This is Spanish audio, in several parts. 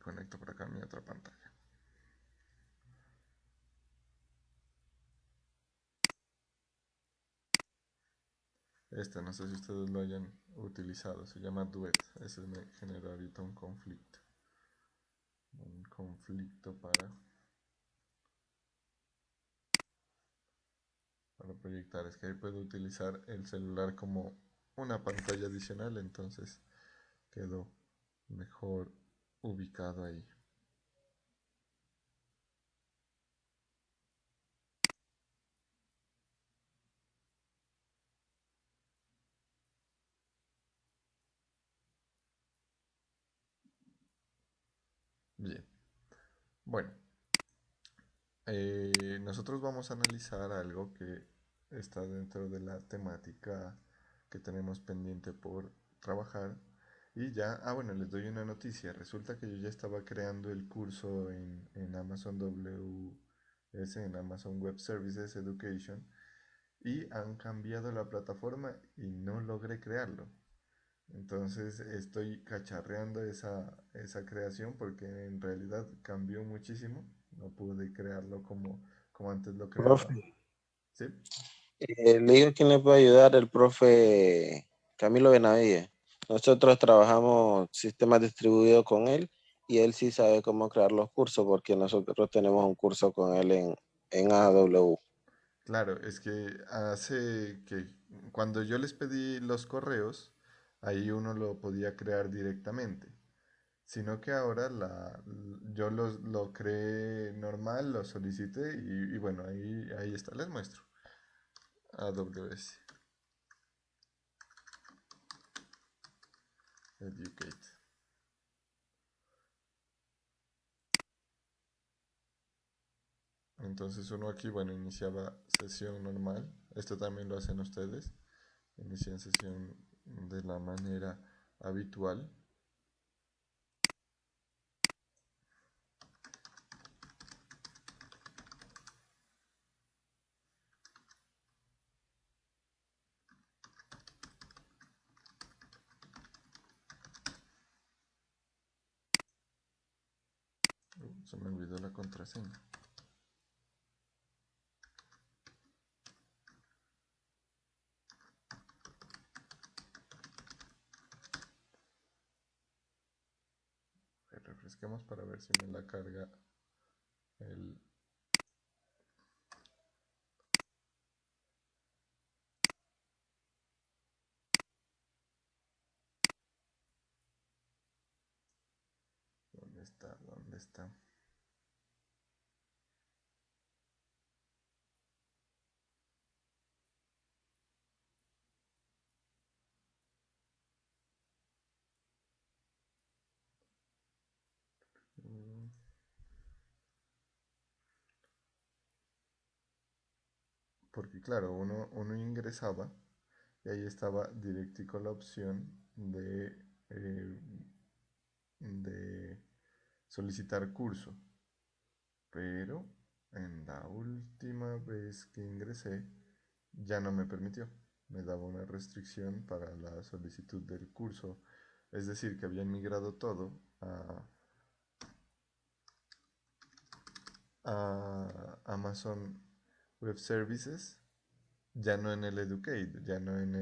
conecto por acá a mi otra pantalla. Este, no sé si ustedes lo hayan utilizado, se llama Duet. Ese me generó ahorita un conflicto. Un conflicto para proyectar. Es que ahí puedo utilizar el celular como una pantalla adicional, entonces quedó mejor ubicado ahí. Bien, bueno, nosotros vamos a analizar algo que está dentro de la temática que tenemos pendiente por trabajar. Y ya, bueno, les doy una noticia. Resulta que yo ya estaba creando el curso en Amazon WS, en Amazon Web Services Education, y han cambiado la plataforma y no logré crearlo. Entonces estoy cacharreando esa creación porque en realidad cambió muchísimo. No pude crearlo como antes lo creaba. Profe, ¿Sí? le digo quién le puede ayudar, el profe Camilo Benavides. Nosotros trabajamos sistemas distribuidos con él y él sí sabe cómo crear los cursos porque nosotros tenemos un curso con él en AW. Claro, es que hace que cuando yo les pedí los correos, ahí uno lo podía crear directamente. Sino que ahora yo lo creé normal, lo solicité y bueno, ahí está, les muestro. AWS Educate. Entonces uno aquí, bueno, iniciaba sesión normal. Esto también lo hacen ustedes. Inician sesión de la manera habitual. Se me olvidó la contraseña. Refresquemos para ver si me la carga el... ¿Dónde está? ¿Dónde está? Mm, Porque claro, uno ingresaba y ahí estaba directico la opción eh, de solicitar curso. Pero en la última vez que ingresé ya no me permitió. Me daba una restricción para la solicitud del curso. Es decir, que habían migrado todo a Amazon Web Services, ya no en el Educate, ya no en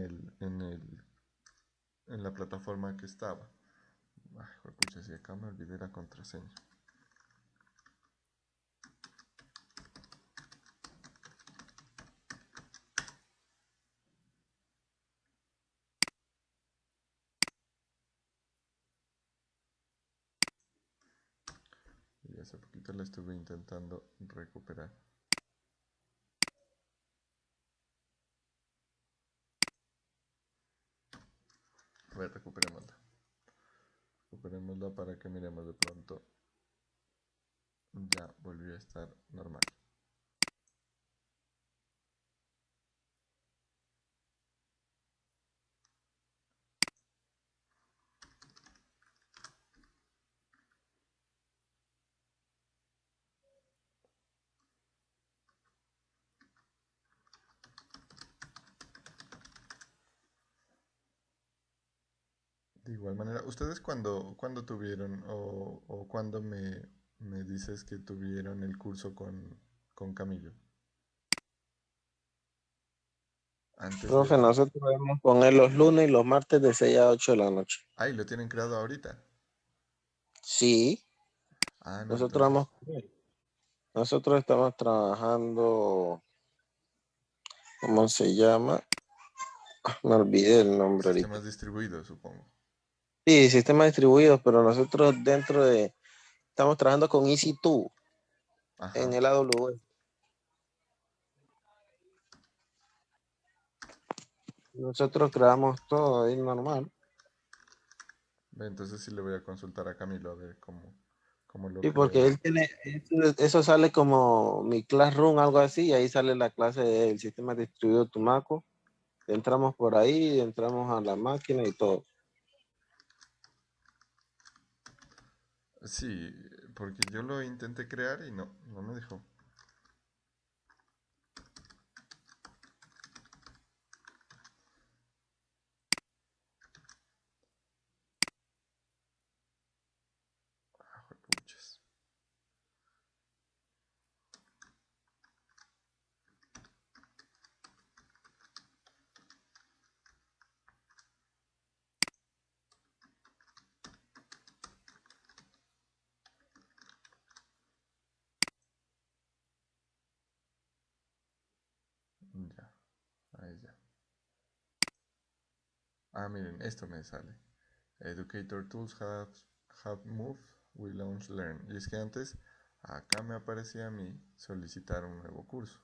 la plataforma que estaba. Ay, pucha, si acá me olvidé la contraseña. Y hace poquito la estuve intentando recuperar. A ver, recuperémosla. Recuperémosla para que miremos de pronto. Ya volvió a estar normal. De igual manera, ¿ustedes cuándo tuvieron o cuándo me dices que tuvieron el curso con Camilo? Antes Profe, de... nosotros vamos con él los lunes y los martes de 6 a 8 de la noche. Ay, lo tienen creado ahorita. Sí, Ah, no, nosotros vamos entonces, con él. Nosotros estamos trabajando, ¿cómo se llama? Me olvidé el nombre ahorita. sistemas distribuidos, supongo. Sí, sistemas distribuidos, pero nosotros estamos trabajando con EC2 en Ajá. el AWS. Nosotros creamos todo ahí normal. Ve, entonces sí le voy a consultar a Camilo a ver cómo lo Sí, porque creó. él tiene, eso sale como mi Classroom, algo así, y ahí sale la clase del sistema distribuido Tumaco. Entramos por ahí, entramos a la máquina y todo. Sí, porque yo lo intenté crear y no me dejó. Ah, juepuchas. Ya, ahí ya. Ah, miren, esto me sale. Educator Tools have moved, we launch learn. Y es que antes acá me aparecía a mí solicitar un nuevo curso,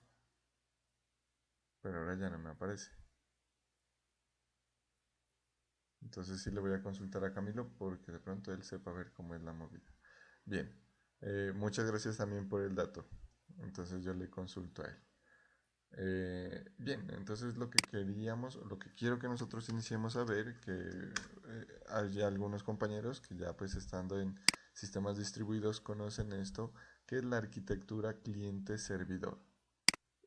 pero ahora ya no me aparece. Entonces sí le voy a consultar a Camilo porque de pronto él sepa ver cómo es la movida. Bien, muchas gracias también por el dato. Entonces yo le consulto a él. Bien, entonces lo que queríamos, lo que quiero que nosotros iniciemos a ver, que hay algunos compañeros que ya pues estando en sistemas distribuidos conocen esto, que es la arquitectura cliente-servidor.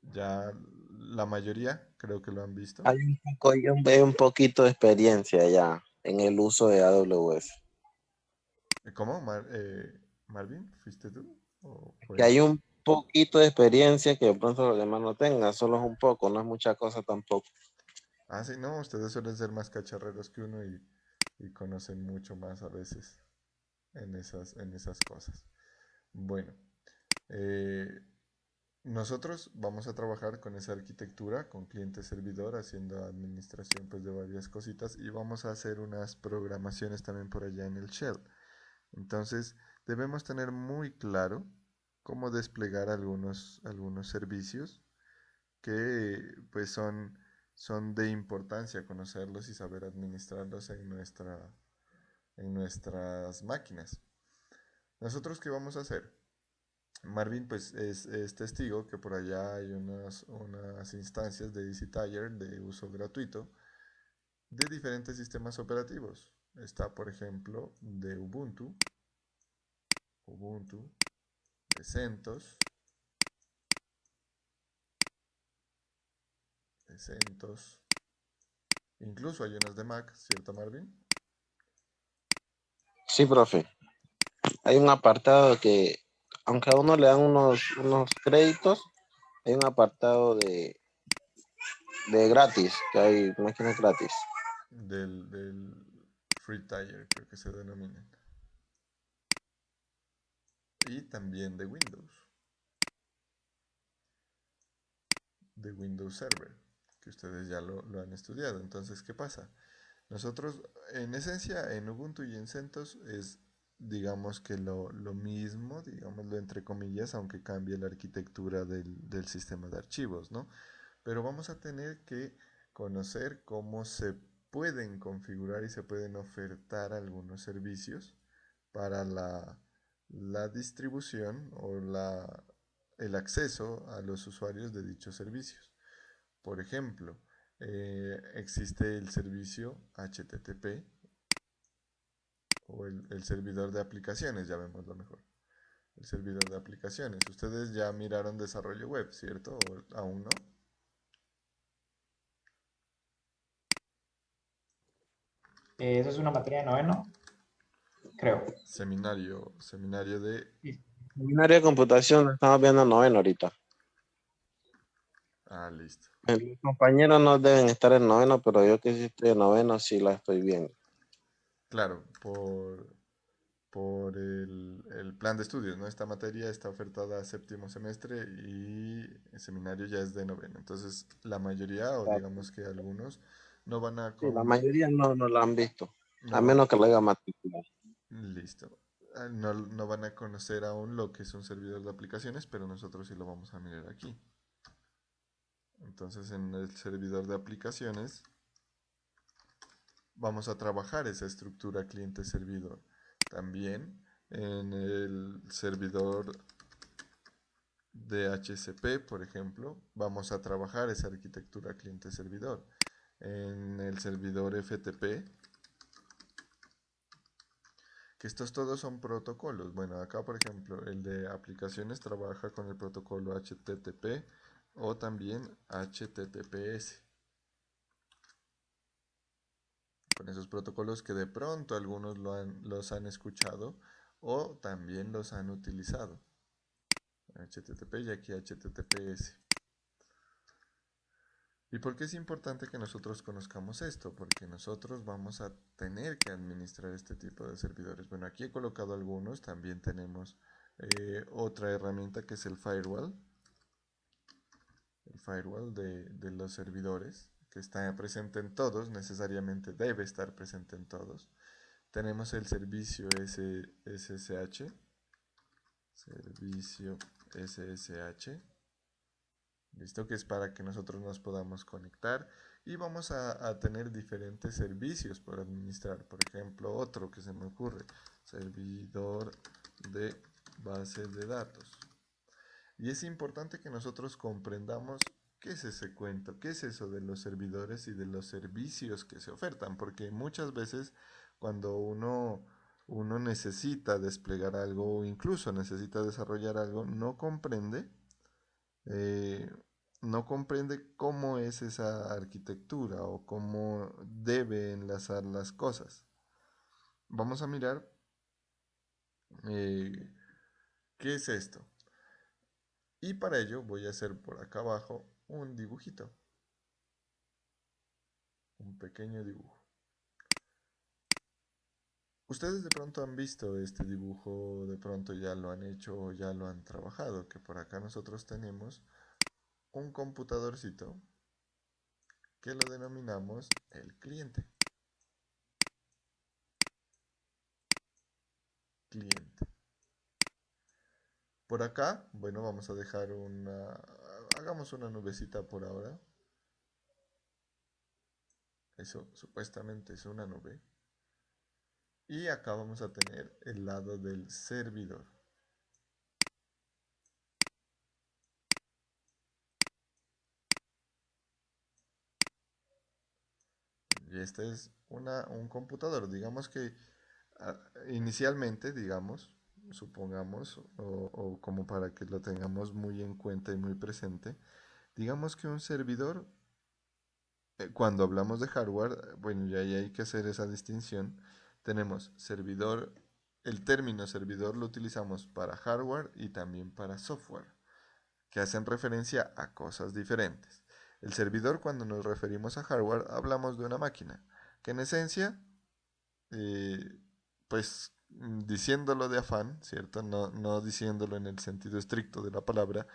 Ya la mayoría creo que lo han visto. Hay un poquito de experiencia ya en el uso de AWS. ¿Cómo? ¿Marvin? ¿Fuiste tú? ¿O Que fue él? hay un poquito de experiencia que de pronto los demás no tengan, solo es un poco, no es mucha cosa tampoco. Ah, sí, no, ustedes suelen ser más cacharreros que uno y conocen mucho más a veces en esas cosas. Bueno, eh, nosotros vamos a trabajar con esa arquitectura, con cliente-servidor, haciendo administración pues, de varias cositas y vamos a hacer unas programaciones también por allá en el shell. Entonces, debemos tener muy claro cómo desplegar algunos servicios que pues son de importancia conocerlos y saber administrarlos en nuestras máquinas. ¿Nosotros qué vamos a hacer? Marvin pues es testigo que por allá hay unas instancias de EasyTire de uso gratuito de diferentes sistemas operativos. Está por ejemplo de Ubuntu, de CentOS, incluso hay unas de Mac, ¿cierto Marvin? Sí, profe. Hay un apartado que, aunque a uno le dan unos créditos, hay un apartado de gratis, que hay máquinas gratis. Del Free Tire creo que se denominan. Y también de Windows Server, que ustedes ya lo han estudiado. Entonces, ¿qué pasa? Nosotros, en esencia, en Ubuntu y en CentOS es, digamos que lo mismo, digámoslo entre comillas, aunque cambie la arquitectura del sistema de archivos, ¿no? Pero vamos a tener que conocer cómo se pueden configurar y se pueden ofertar algunos servicios para la distribución o el acceso a los usuarios de dichos servicios. Por ejemplo, existe el servicio HTTP o el servidor de aplicaciones, llamémoslo mejor. El servidor de aplicaciones. Ustedes ya miraron desarrollo web, ¿cierto? ¿O aún no? Eso es una materia de noveno, creo. Seminario de... Sí. Seminario de computación, estamos viendo noveno ahorita. Ah, listo. Mis compañeros no deben estar en noveno, pero yo que sí estoy en noveno, sí la estoy viendo. Claro, por el plan de estudios, ¿no? Esta materia está ofertada a séptimo semestre y el seminario ya es de noveno. Entonces, la mayoría, o digamos que algunos, no van a Sí, la con, mayoría no la han visto, no a van, menos que la haya matriculado. listo. No van a conocer aún lo que es un servidor de aplicaciones, pero nosotros sí lo vamos a mirar aquí. Entonces, en el servidor de aplicaciones vamos a trabajar esa estructura cliente-servidor. También en el servidor de HCP, por ejemplo, vamos a trabajar esa arquitectura cliente-servidor. En el servidor FTP, que estos todos son protocolos. Bueno, acá por ejemplo el de aplicaciones trabaja con el protocolo HTTP o también HTTPS. Con esos protocolos que de pronto algunos los han escuchado o también los han utilizado. HTTP y aquí HTTPS. ¿Y por qué es importante que nosotros conozcamos esto? Porque nosotros vamos a tener que administrar este tipo de servidores. Bueno, aquí he colocado algunos, también tenemos otra herramienta que es el firewall de los servidores, que está presente en todos, necesariamente debe estar presente en todos. Tenemos el servicio SSH, servicio SSH, listo, que es para que nosotros nos podamos conectar y vamos a tener diferentes servicios por administrar. Por ejemplo, otro que se me ocurre, servidor de base de datos. Y es importante que nosotros comprendamos qué es ese cuento, qué es eso de los servidores y de los servicios que se ofertan, porque muchas veces cuando uno necesita desplegar algo o incluso necesita desarrollar algo, eh, no comprende cómo es esa arquitectura o cómo debe enlazar las cosas. Vamos a mirar eh, qué es esto. Y para ello voy a hacer por acá abajo un dibujito, un pequeño dibujo. Ustedes de pronto han visto este dibujo, de pronto ya lo han hecho o ya lo han trabajado, que por acá nosotros tenemos un computadorcito que lo denominamos el cliente. Cliente. Por acá, bueno, vamos a dejar hagamos una nubecita por ahora. Eso supuestamente es una nube. Y acá vamos a tener el lado del servidor. Y este es un computador. Digamos que inicialmente, digamos, supongamos, o como para que lo tengamos muy en cuenta y muy presente, digamos que un servidor, cuando hablamos de hardware, bueno, ya ahí hay que hacer esa distinción. Tenemos servidor, el término servidor lo utilizamos para hardware y también para software, que hacen referencia a cosas diferentes. El servidor, cuando nos referimos a hardware, hablamos de una máquina, que en esencia, eh, pues diciéndolo de afán, ¿cierto? No diciéndolo en el sentido estricto de la palabra,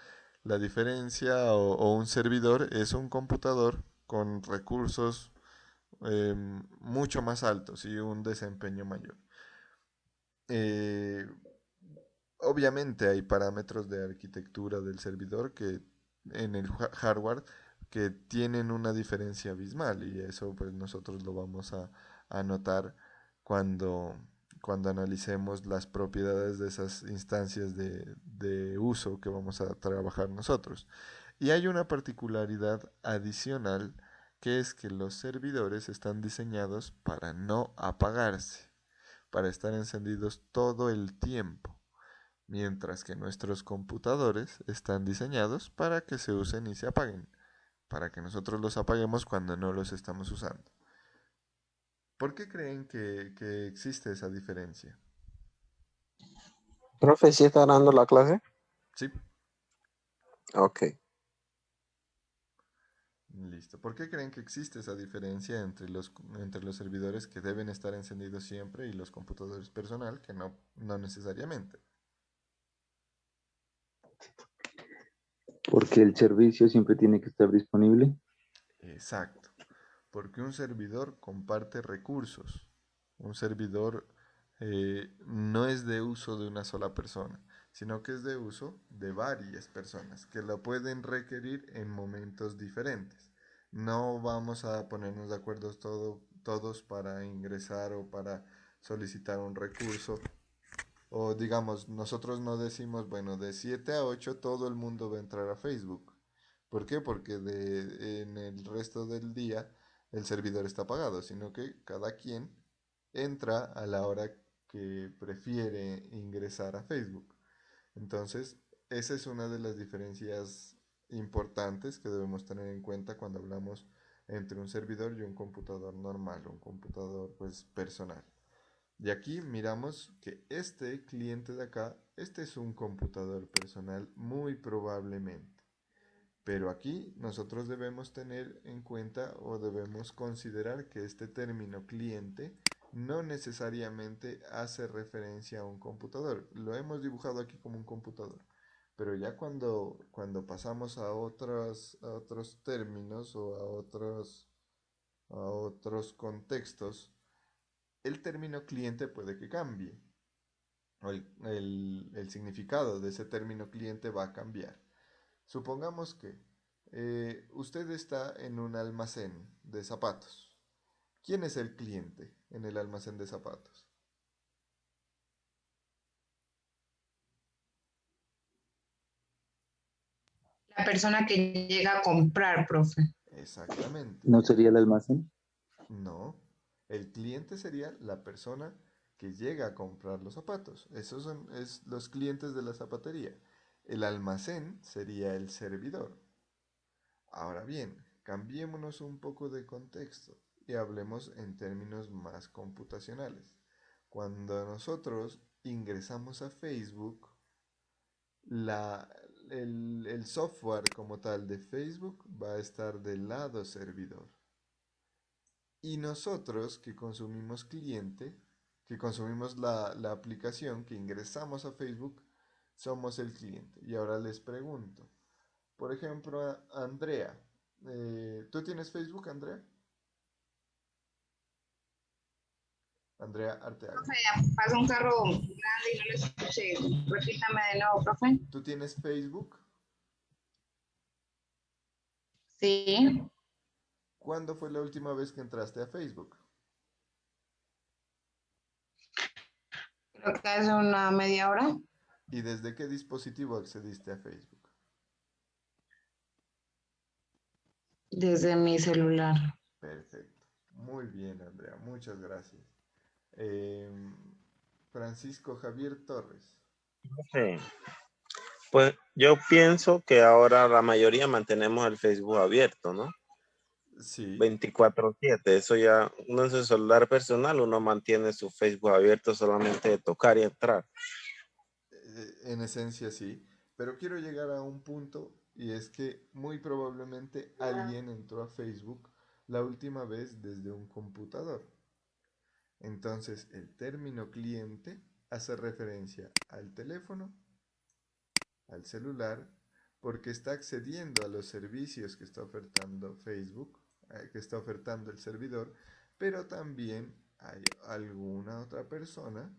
la diferencia o un servidor es un computador con recursos mucho más altos y un desempeño mayor. Eh, Obviamente hay parámetros de arquitectura del servidor que en el hardware que tienen una diferencia abismal y eso pues nosotros lo vamos a notar cuando, cuando analicemos las propiedades de esas instancias de uso que vamos a trabajar nosotros. Y hay una particularidad adicional que es que los servidores están diseñados para no apagarse, para estar encendidos todo el tiempo, mientras que nuestros computadores están diseñados para que se usen y se apaguen, para que nosotros los apaguemos cuando no los estamos usando. ¿Por qué creen que existe esa diferencia? Profe, ¿sí está dando la clase? Sí, Ok. listo. ¿Por qué creen que existe esa diferencia entre los servidores que deben estar encendidos siempre y los computadores personal que no necesariamente? Porque el servicio siempre tiene que estar disponible. Exacto. Porque un servidor comparte recursos. Un servidor no es de uso de una sola persona, sino que es de uso de varias personas que lo pueden requerir en momentos diferentes. No vamos a ponernos de acuerdo todos para ingresar o para solicitar un recurso. O digamos, nosotros no decimos, bueno, de 7 a 8 todo el mundo va a entrar a Facebook. ¿Por qué? Porque en el resto del día el servidor está apagado, sino que cada quien entra a la hora que prefiere ingresar a Facebook. Entonces, esa es una de las diferencias importantes que debemos tener en cuenta cuando hablamos entre un servidor y un computador normal, un computador pues personal. Y aquí miramos que este cliente de acá, este es un computador personal muy probablemente. Pero aquí nosotros debemos tener en cuenta o debemos considerar que este término cliente no necesariamente hace referencia a un computador. Lo hemos dibujado aquí como un computador. Pero ya cuando pasamos a otros términos o a otros contextos, el término cliente puede que cambie. O el significado de ese término cliente va a cambiar. Supongamos que usted está en un almacén de zapatos. ¿Quién es el cliente en el almacén de zapatos? La persona que llega a comprar, profe. Exactamente. ¿No sería el almacén? No. El cliente sería la persona que llega a comprar los zapatos. Esos son los clientes de la zapatería. El almacén sería el servidor. Ahora bien, cambiémonos un poco de contexto y hablemos en términos más computacionales. Cuando nosotros ingresamos a Facebook, la, el software como tal de Facebook va a estar del lado servidor. Y nosotros que consumimos cliente, que consumimos la aplicación, que ingresamos a Facebook, somos el cliente. Y ahora les pregunto, por ejemplo, Andrea, ¿tú tienes Facebook, Andrea? Andrea Arteaga. Profe, pasa un carro grande y no lo escuché. Repítame de nuevo, profe. ¿Tú tienes Facebook? Sí, ¿Cuándo fue la última vez que entraste a Facebook? creo que hace una media hora. ¿Y desde qué dispositivo accediste a Facebook? Desde mi celular. Perfecto. Muy bien, Andrea. Muchas gracias. Em, Francisco Javier Torres. Sí. Pues yo pienso que ahora la mayoría mantenemos el Facebook abierto, ¿no? Sí, 24/7. Eso ya, uno en su celular personal, uno mantiene su Facebook abierto solamente de tocar y entrar. en esencia sí. Pero quiero llegar a un punto y es que muy probablemente alguien entró a Facebook la última vez desde un computador. Entonces, el término cliente hace referencia al teléfono, al celular, porque está accediendo a los servicios que está ofertando Facebook, que está ofertando el servidor, pero también hay alguna otra persona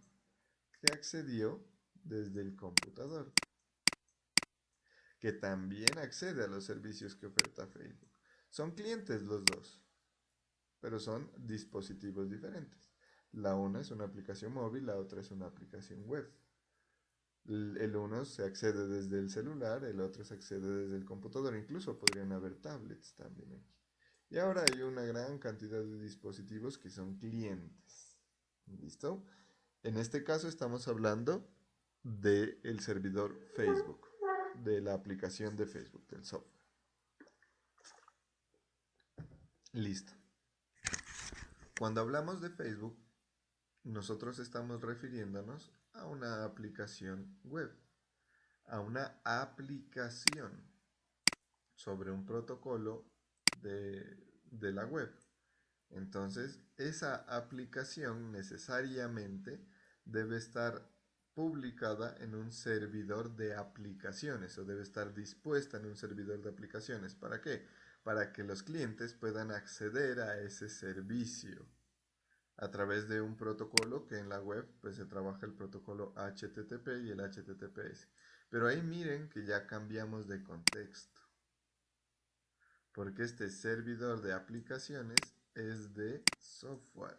que accedió desde el computador, que también accede a los servicios que oferta Facebook. Son clientes los dos, pero son dispositivos diferentes. La una es una aplicación móvil, la otra es una aplicación web. El uno se accede desde el celular, el otro se accede desde el computador, incluso podrían haber tablets también aquí. Y ahora hay una gran cantidad de dispositivos que son clientes. ¿Listo? En este caso estamos hablando del servidor Facebook, de la aplicación de Facebook, del software. Listo. Cuando hablamos de Facebook, nosotros estamos refiriéndonos a una aplicación web, a una aplicación sobre un protocolo de la web. Entonces, esa aplicación necesariamente debe estar publicada en un servidor de aplicaciones o debe estar dispuesta en un servidor de aplicaciones. ¿Para qué? Para que los clientes puedan acceder a ese servicio a través de un protocolo que en la web pues se trabaja el protocolo HTTP y el HTTPS. Pero ahí miren que ya cambiamos de contexto, porque este servidor de aplicaciones es de software.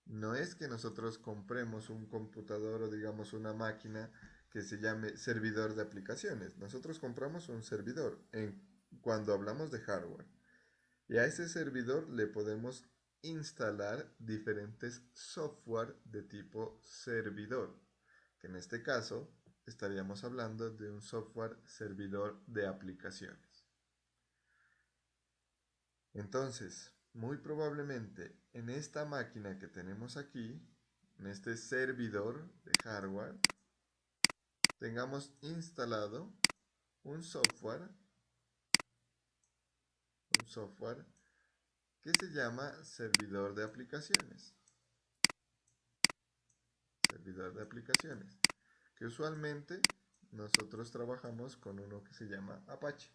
No es que nosotros compremos un computador o digamos una máquina que se llame servidor de aplicaciones. Nosotros compramos un servidor cuando hablamos de hardware. Y a ese servidor le podemos instalar diferentes software de tipo servidor, que en este caso estaríamos hablando de un software servidor de aplicaciones. Entonces, muy probablemente en esta máquina que tenemos aquí, en este servidor de hardware, tengamos instalado un software que se llama servidor de aplicaciones. Servidor de aplicaciones, que usualmente nosotros trabajamos con uno que se llama Apache.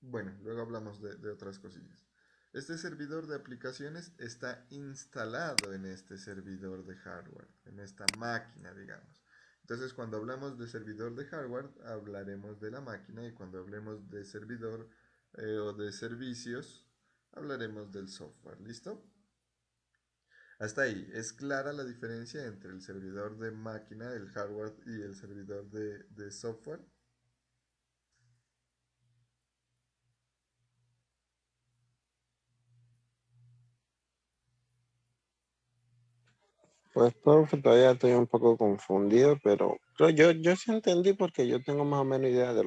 Bueno, luego hablamos de otras cosillas. Este servidor de aplicaciones está instalado en este servidor de hardware, en esta máquina, digamos. Entonces, cuando hablamos de servidor de hardware, hablaremos de la máquina, y cuando hablemos de servidor o de servicios, hablaremos del software. ¿Listo? Hasta ahí, ¿es clara la diferencia entre el servidor de máquina, el hardware, y el servidor de software? Pues, profe, todavía estoy un poco confundido, pero yo sí entendí porque yo tengo más o menos idea de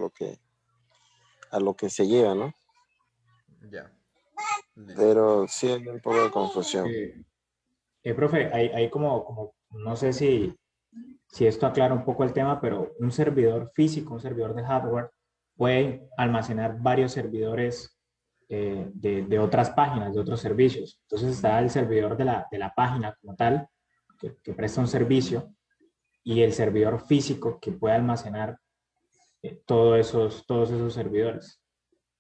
a lo que se lleva, ¿no? Ya, listo. Pero sí hay un poco de confusión. Eh, Profe, hay no sé si esto aclara un poco el tema, pero un servidor físico, un servidor de hardware, puede almacenar varios servidores de otras páginas, de otros servicios. Entonces está el servidor de la página como tal, que presta un servicio, y el servidor físico que puede almacenar todos esos servidores.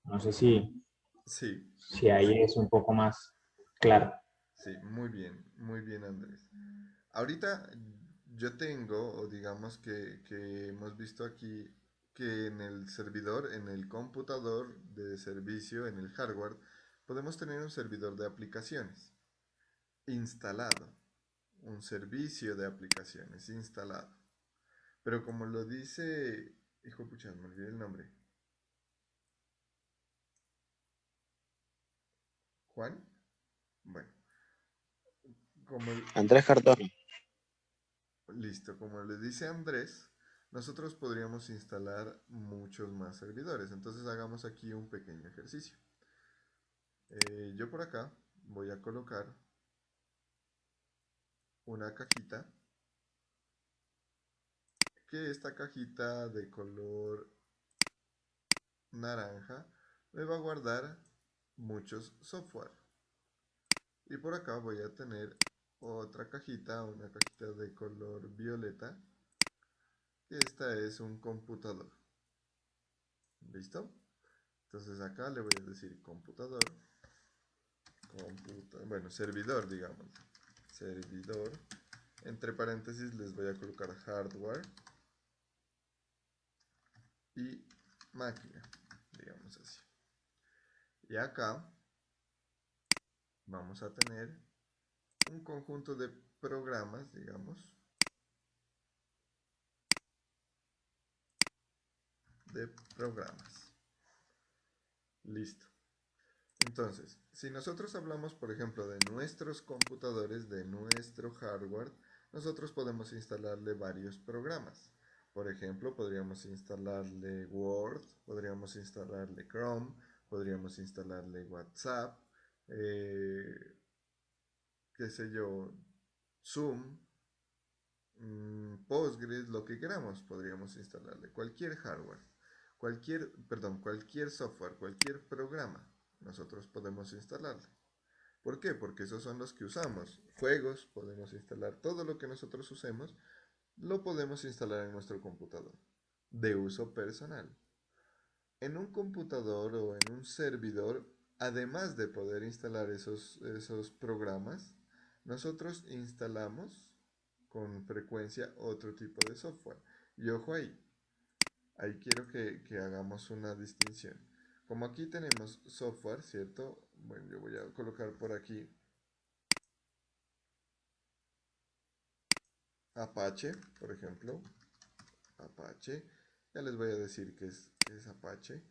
No sé Sí, si ahí es un poco más claro. sí, muy bien, Andrés. Ahorita yo tengo, o digamos que hemos visto aquí, que en el servidor, en el computador de servicio, en el hardware, podemos tener un servidor de aplicaciones instalado, un servicio de aplicaciones instalado. Pero como lo dice, hijo de pucha, me olvidé el nombre. Juan. Bueno, como Andrés Cardona. listo, como le dice Andrés, nosotros podríamos instalar muchos más servidores. Entonces hagamos aquí un pequeño ejercicio. Yo por acá voy a colocar una cajita, que esta cajita de color naranja me va a guardar muchos software. Y por acá voy a tener otra cajita, una cajita de color violeta, que esta es un computador. ¿Listo? Entonces acá le voy a decir computador, bueno, servidor, digamos. Servidor. Entre paréntesis les voy a colocar hardware y máquina, digamos así. Y acá vamos a tener un conjunto de programas, digamos, de programas. Listo. Entonces, si nosotros hablamos, por ejemplo, de nuestros computadores, de nuestro hardware, nosotros podemos instalarle varios programas. Por ejemplo, podríamos instalarle Word, podríamos instalarle Chrome, podríamos instalarle WhatsApp, qué sé yo, Zoom, Postgres, lo que queramos, podríamos instalarle. Cualquier hardware, cualquier software, cualquier programa, nosotros podemos instalarle. ¿Por qué? Porque esos son los que usamos. Juegos, podemos instalar todo lo que nosotros usemos, lo podemos instalar en nuestro computador, de uso personal. En un computador o en un servidor, además de poder instalar esos programas, nosotros instalamos con frecuencia otro tipo de software. Y ojo ahí quiero que hagamos una distinción. Como aquí tenemos software, ¿cierto? Bueno, yo voy a colocar por aquí Apache, por ejemplo. Apache. Ya les voy a decir que es Apache.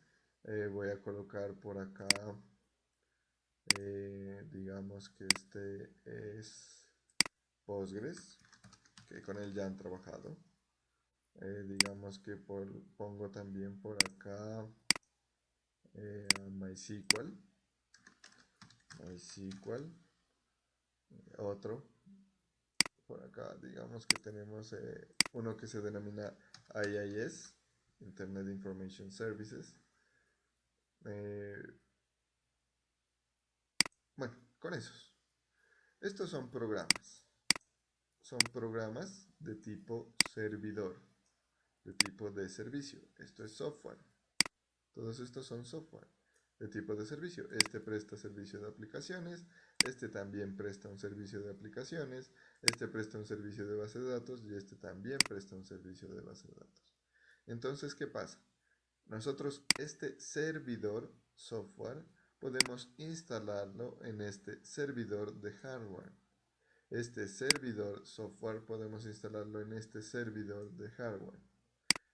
Voy a colocar por acá, digamos que este es Postgres, que con él ya han trabajado. Digamos que pongo también por acá MySQL, otro. Por acá, digamos que tenemos uno que se denomina IIS, Internet Information Services. Bueno, con esos. Estos son programas. Son programas de tipo servidor, de tipo de servicio. Esto es software. Todos estos son software de tipo de servicio. Este presta servicio de aplicaciones, este también presta un servicio de aplicaciones, este presta un servicio de base de datos y este también presta un servicio de base de datos. Entonces, ¿qué pasa? Nosotros este servidor software podemos instalarlo en este servidor de hardware. Este servidor software podemos instalarlo en este servidor de hardware.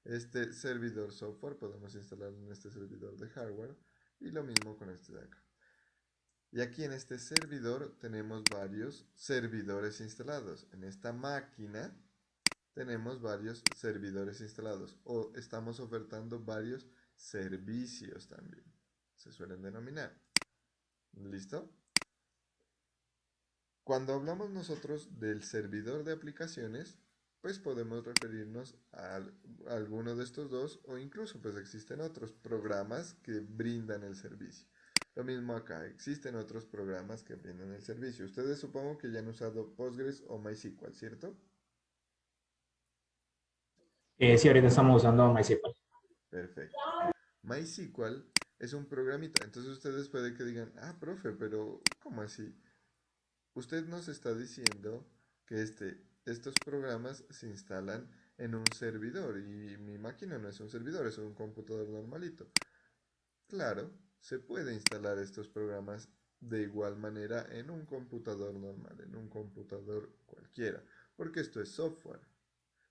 Este servidor software podemos instalarlo en este servidor de hardware y lo mismo con este de acá. Y aquí en este servidor tenemos varios servidores instalados. En esta máquina tenemos varios servidores instalados o estamos ofertando varios servicios también. Se suelen denominar. ¿Listo? Cuando hablamos nosotros del servidor de aplicaciones, pues podemos referirnos a alguno de estos dos o incluso pues existen otros programas que brindan el servicio. Lo mismo acá, existen otros programas que brindan el servicio. Ustedes supongo que ya han usado Postgres o MySQL, ¿cierto? Sí, ahorita estamos usando MySQL. Perfecto. MySQL es un programita. Entonces ustedes pueden que digan, ah, profe, pero ¿cómo así? Usted nos está diciendo que estos programas se instalan en un servidor y mi máquina no es un servidor, es un computador normalito. Claro, se puede instalar estos programas de igual manera en un computador normal, en un computador cualquiera, porque esto es software.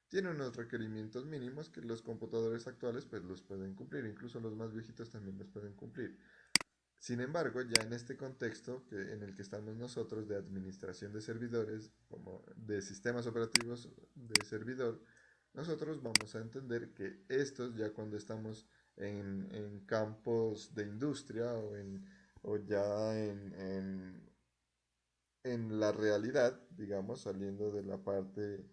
Tiene unos requerimientos mínimos que los computadores actuales pues los pueden cumplir, incluso los más viejitos también los pueden cumplir. Sin embargo, ya en este contexto en el que estamos nosotros de administración de servidores, como de sistemas operativos de servidor, nosotros vamos a entender que estos ya cuando estamos en campos de industria o ya en la realidad, digamos, saliendo de la parte,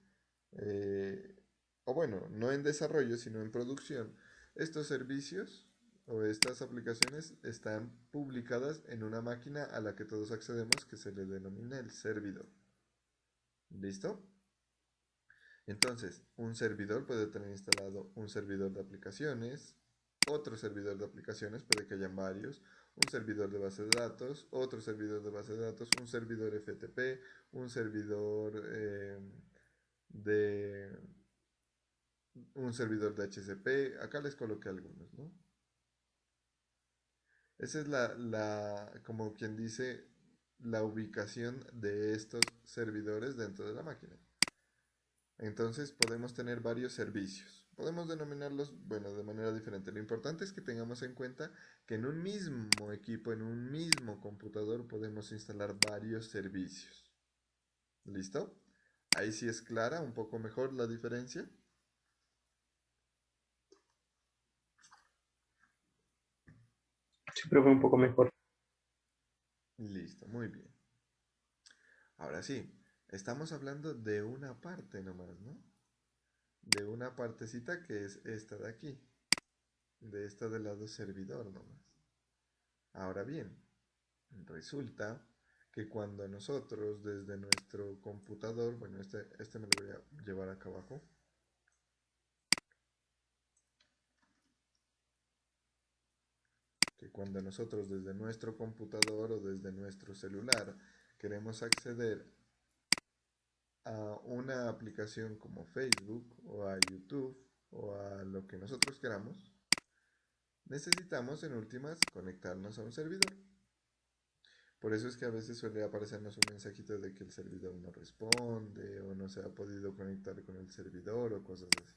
eh, o bueno, no en desarrollo, sino en producción, estos servicios o estas aplicaciones están publicadas en una máquina a la que todos accedemos que se le denomina el servidor. ¿Listo? Entonces, un servidor puede tener instalado un servidor de aplicaciones, otro servidor de aplicaciones, puede que hayan varios, un servidor de base de datos, otro servidor de base de datos, un servidor FTP, un servidor de un servidor de HCP. Acá les coloqué algunos, ¿no? Esa es como quien dice, la ubicación de estos servidores dentro de la máquina. Entonces podemos tener varios servicios. Podemos denominarlos, bueno, de manera diferente. Lo importante es que tengamos en cuenta que en un mismo equipo, en un mismo computador, podemos instalar varios servicios. ¿Listo? Ahí sí es clara un poco mejor la diferencia. escucho, profe, un poco mejor. Listo, muy bien. Ahora sí, estamos hablando de una parte nomás, ¿no? De una partecita que es esta de aquí, de esta del lado servidor nomás. Ahora bien, resulta que cuando nosotros desde nuestro computador, bueno, este me lo voy a llevar acá abajo, que cuando nosotros desde nuestro computador o desde nuestro celular queremos acceder a una aplicación como Facebook o a YouTube o a lo que nosotros queramos, necesitamos en últimas conectarnos a un servidor. Por eso es que a veces suele aparecernos un mensajito de que el servidor no responde o no se ha podido conectar con el servidor o cosas así.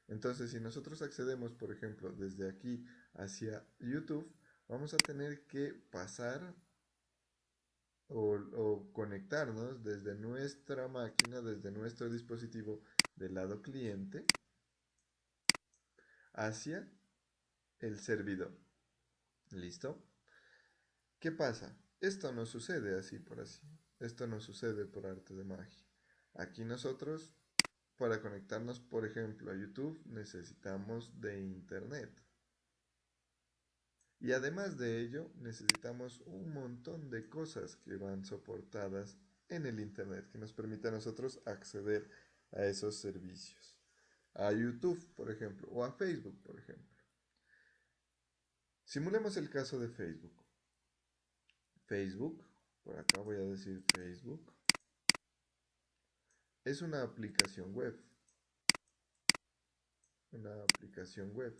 Entonces, si nosotros accedemos, por ejemplo, desde aquí hacia YouTube, vamos a tener que pasar o conectarnos desde nuestra máquina, desde nuestro dispositivo del lado cliente hacia el servidor. ¿Listo? ¿Qué pasa? Esto no sucede así por así. Esto no sucede por arte de magia. Aquí nosotros, para conectarnos, por ejemplo, a YouTube, necesitamos de Internet. Y además de ello, necesitamos un montón de cosas que van soportadas en el Internet, que nos permite a nosotros acceder a esos servicios. A YouTube, por ejemplo, o a Facebook, por ejemplo. Simulemos el caso de Facebook. Facebook, por acá voy a decir Facebook, es una aplicación web. Una aplicación web.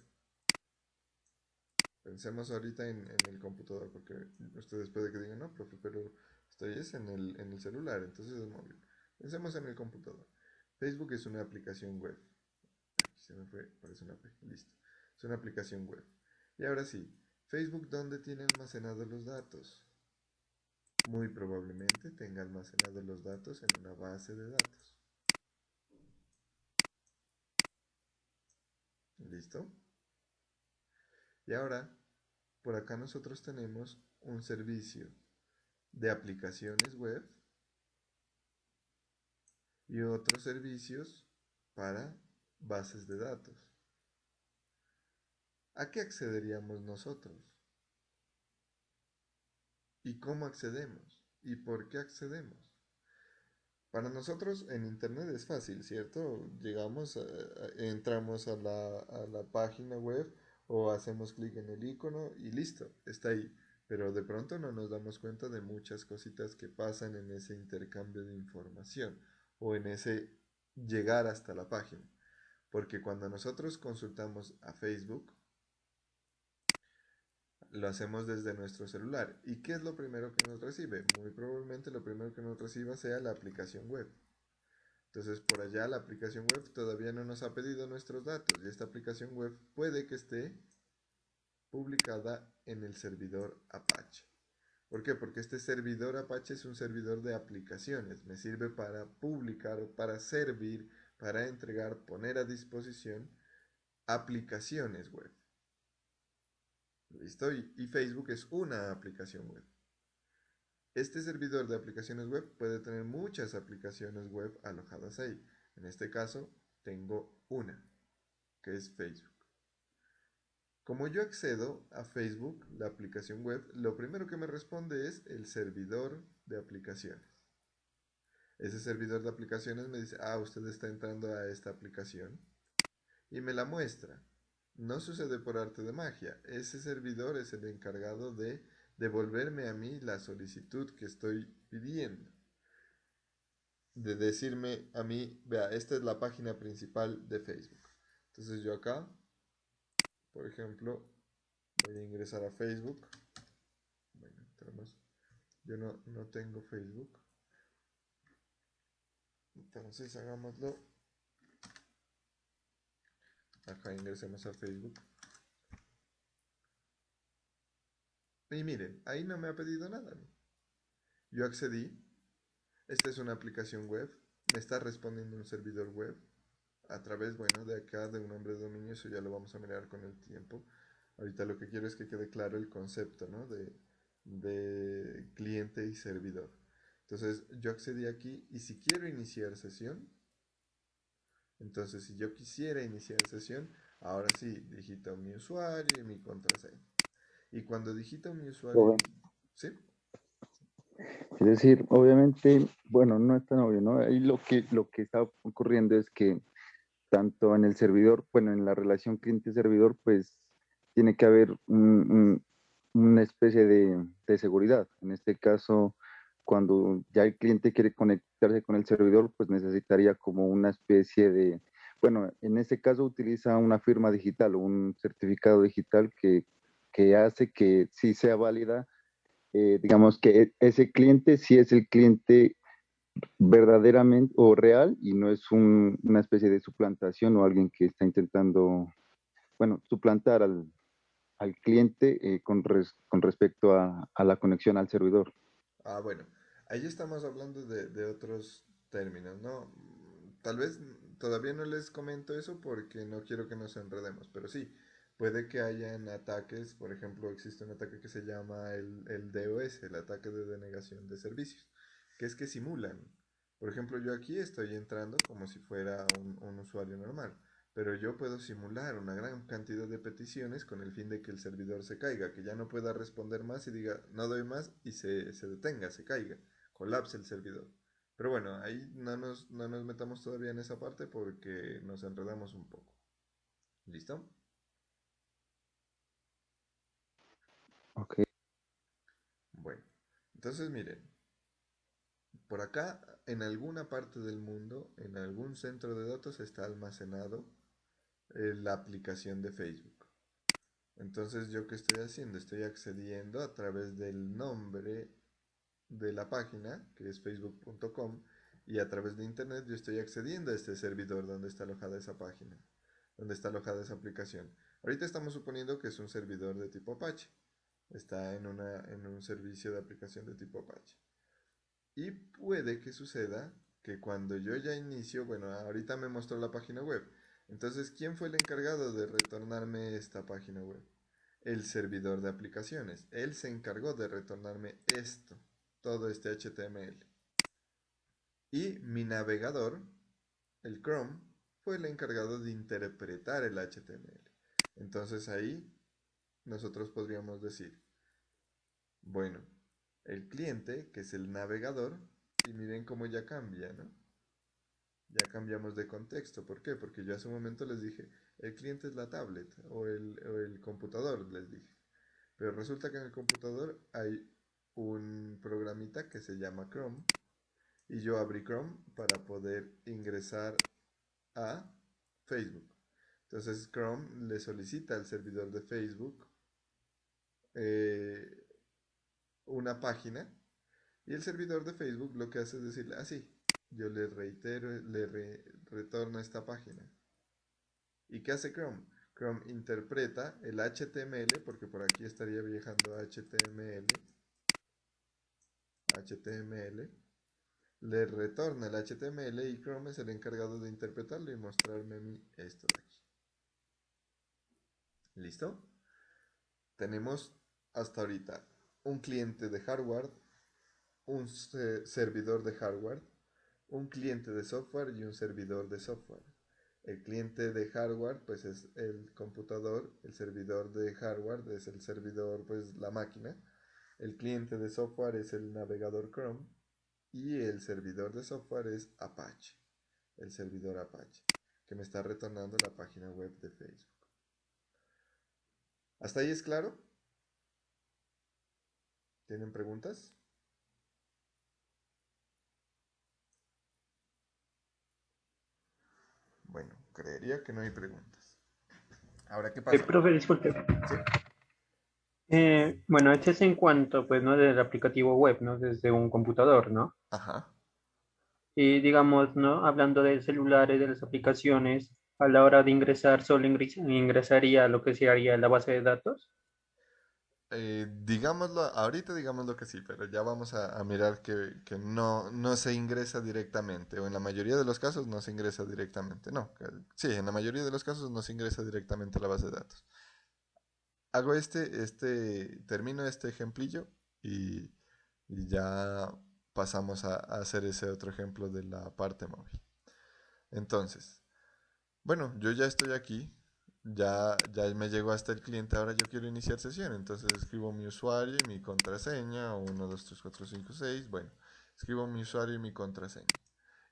Pensemos ahorita en el computador, porque ustedes pueden que digan, no, profe, pero estoy es en el celular, entonces es móvil. Pensemos en el computador. Facebook es una aplicación web. Aquí se me fue, parece una P, listo. Es una aplicación web. Y ahora sí, Facebook, ¿dónde tiene almacenados los datos? Muy probablemente tenga almacenados los datos en una base de datos. ¿Listo? Y ahora, por acá nosotros tenemos un servicio de aplicaciones web y otros servicios para bases de datos. ¿A qué accederíamos nosotros? ¿Y cómo accedemos? ¿Y por qué accedemos? Para nosotros en Internet es fácil, ¿cierto? Llegamos, entramos a la página web o hacemos clic en el icono y listo, está ahí. Pero de pronto no nos damos cuenta de muchas cositas que pasan en ese intercambio de información o en ese llegar hasta la página. Porque cuando nosotros consultamos a Facebook, lo hacemos desde nuestro celular. ¿Y qué es lo primero que nos recibe? Muy probablemente lo primero que nos reciba sea la aplicación web. Entonces por allá la aplicación web todavía no nos ha pedido nuestros datos y esta aplicación web puede que esté publicada en el servidor Apache. ¿Por qué? Porque este servidor Apache es un servidor de aplicaciones. Me sirve para publicar, para servir, para entregar, poner a disposición aplicaciones web. ¿Listo? Y Facebook es una aplicación web. Este servidor de aplicaciones web puede tener muchas aplicaciones web alojadas ahí. En este caso, tengo una, que es Facebook. Como yo accedo a Facebook, la aplicación web, lo primero que me responde es el servidor de aplicaciones. Ese servidor de aplicaciones me dice, usted está entrando a esta aplicación y me la muestra. No sucede por arte de magia. Ese servidor es el encargado de devolverme a mí la solicitud que estoy pidiendo. De decirme a mí, vea, esta es la página principal de Facebook. Entonces yo acá, por ejemplo, voy a ingresar a Facebook. Bueno, yo no tengo Facebook. Entonces hagámoslo. Acá ingresemos a Facebook. Y miren, ahí no me ha pedido nada. Yo accedí. Esta es una aplicación web. Me está respondiendo un servidor web. A través, bueno, de acá de un nombre de dominio. Eso ya lo vamos a mirar con el tiempo. Ahorita lo que quiero es que quede claro el concepto, ¿no? De cliente y servidor. Entonces yo accedí aquí y si quiero iniciar sesión, entonces si yo quisiera iniciar sesión, ahora sí, digito mi usuario y mi contraseña. Y cuando digito mi usuario y Joven. mi... ¿Sí? Es decir, obviamente, bueno, no es tan obvio, ¿no? Ahí lo que está ocurriendo es que tanto en el servidor, bueno, en la relación cliente-servidor, pues tiene que haber una especie de seguridad. En este caso, cuando ya el cliente quiere conectarse con el servidor, pues necesitaría como una especie de, bueno, en este caso utiliza una firma digital o un certificado digital que hace que sí sea válida, digamos que ese cliente sí es el cliente verdaderamente o real y no es una especie de suplantación o alguien que está intentando, bueno, suplantar al cliente con respecto a la conexión al servidor. Ah, bueno, ahí estamos hablando de otros términos, ¿no? Tal vez todavía no les comento eso porque no quiero que nos enredemos, pero sí, puede que hayan ataques, por ejemplo, existe un ataque que se llama el DOS, el ataque de denegación de servicios, que es que simulan. Por ejemplo, yo aquí estoy entrando como si fuera un usuario normal, pero yo puedo simular una gran cantidad de peticiones con el fin de que el servidor se caiga, que ya no pueda responder más y diga no doy más y se detenga, se caiga, colapse el servidor. Pero bueno, ahí no nos metamos todavía en esa parte porque nos enredamos un poco. ¿Listo? Ok, Bueno, entonces miren, por acá en alguna parte del mundo, en algún centro de datos está almacenado la aplicación de Facebook. Entonces, ¿yo qué estoy haciendo? Estoy accediendo a través del nombre de la página, que es facebook.com, y a través de internet yo estoy accediendo a este servidor donde está alojada esa página, donde está alojada esa aplicación. Ahorita estamos suponiendo que es un servidor de tipo Apache. Está en un servicio de aplicación de tipo Apache. Y puede que suceda que cuando yo ya inicio, bueno, ahorita me mostró la página web. Entonces, ¿quién fue el encargado de retornarme esta página web? El servidor de aplicaciones. Él se encargó de retornarme esto, todo este HTML. Y mi navegador, el Chrome, fue el encargado de interpretar el HTML. Entonces ahí nosotros podríamos decir, bueno, el cliente, que es el navegador, y miren cómo ya cambia, ¿no? Ya cambiamos de contexto. ¿Por qué? Porque yo hace un momento les dije, el cliente es la tablet o el computador, les dije. Pero resulta que en el computador hay un programita que se llama Chrome y yo abrí Chrome para poder ingresar a Facebook. Entonces Chrome le solicita al servidor de Facebook eh, una página y el servidor de Facebook lo que hace es decirle, así, yo le reitero, retorno esta página. ¿Y qué hace Chrome? Chrome interpreta el HTML, porque por aquí estaría viajando HTML, le retorna el HTML y Chrome es el encargado de interpretarlo y mostrarme a mí esto de aquí. ¿Listo? Tenemos hasta ahorita un cliente de hardware, un servidor de hardware, un cliente de software y un servidor de software. El cliente de hardware pues es el computador, el servidor de hardware es el servidor pues la máquina, el cliente de software es el navegador Chrome y el servidor de software es Apache, el servidor Apache, que me está retornando la página web de Facebook. ¿Hasta ahí es claro? ¿Tienen preguntas? Bueno, creería que no hay preguntas. Ahora, ¿qué pasa? Profe, disculpe. ¿Sí? Bueno, este es en cuanto, pues, ¿no? Del aplicativo web, ¿no? Desde un computador, ¿no? Ajá. Y digamos, ¿no? Hablando de celulares, de las aplicaciones, a la hora de ingresar, solo ingresaría lo que sería la base de datos. Digámoslo, ahorita digámoslo que sí, pero ya vamos a mirar que no se ingresa directamente, o en la mayoría de los casos no se ingresa directamente, no, sí, en la mayoría de los casos no se ingresa directamente a la base de datos. hago termino este ejemplillo y, y ya pasamos a hacer ese otro ejemplo de la parte móvil. Entonces, bueno, yo ya estoy aquí, ya me llegó hasta el cliente, ahora yo quiero iniciar sesión, entonces escribo mi usuario y mi contraseña, o 1, 2, 3, 4, 5, 6, bueno, escribo mi usuario y mi contraseña.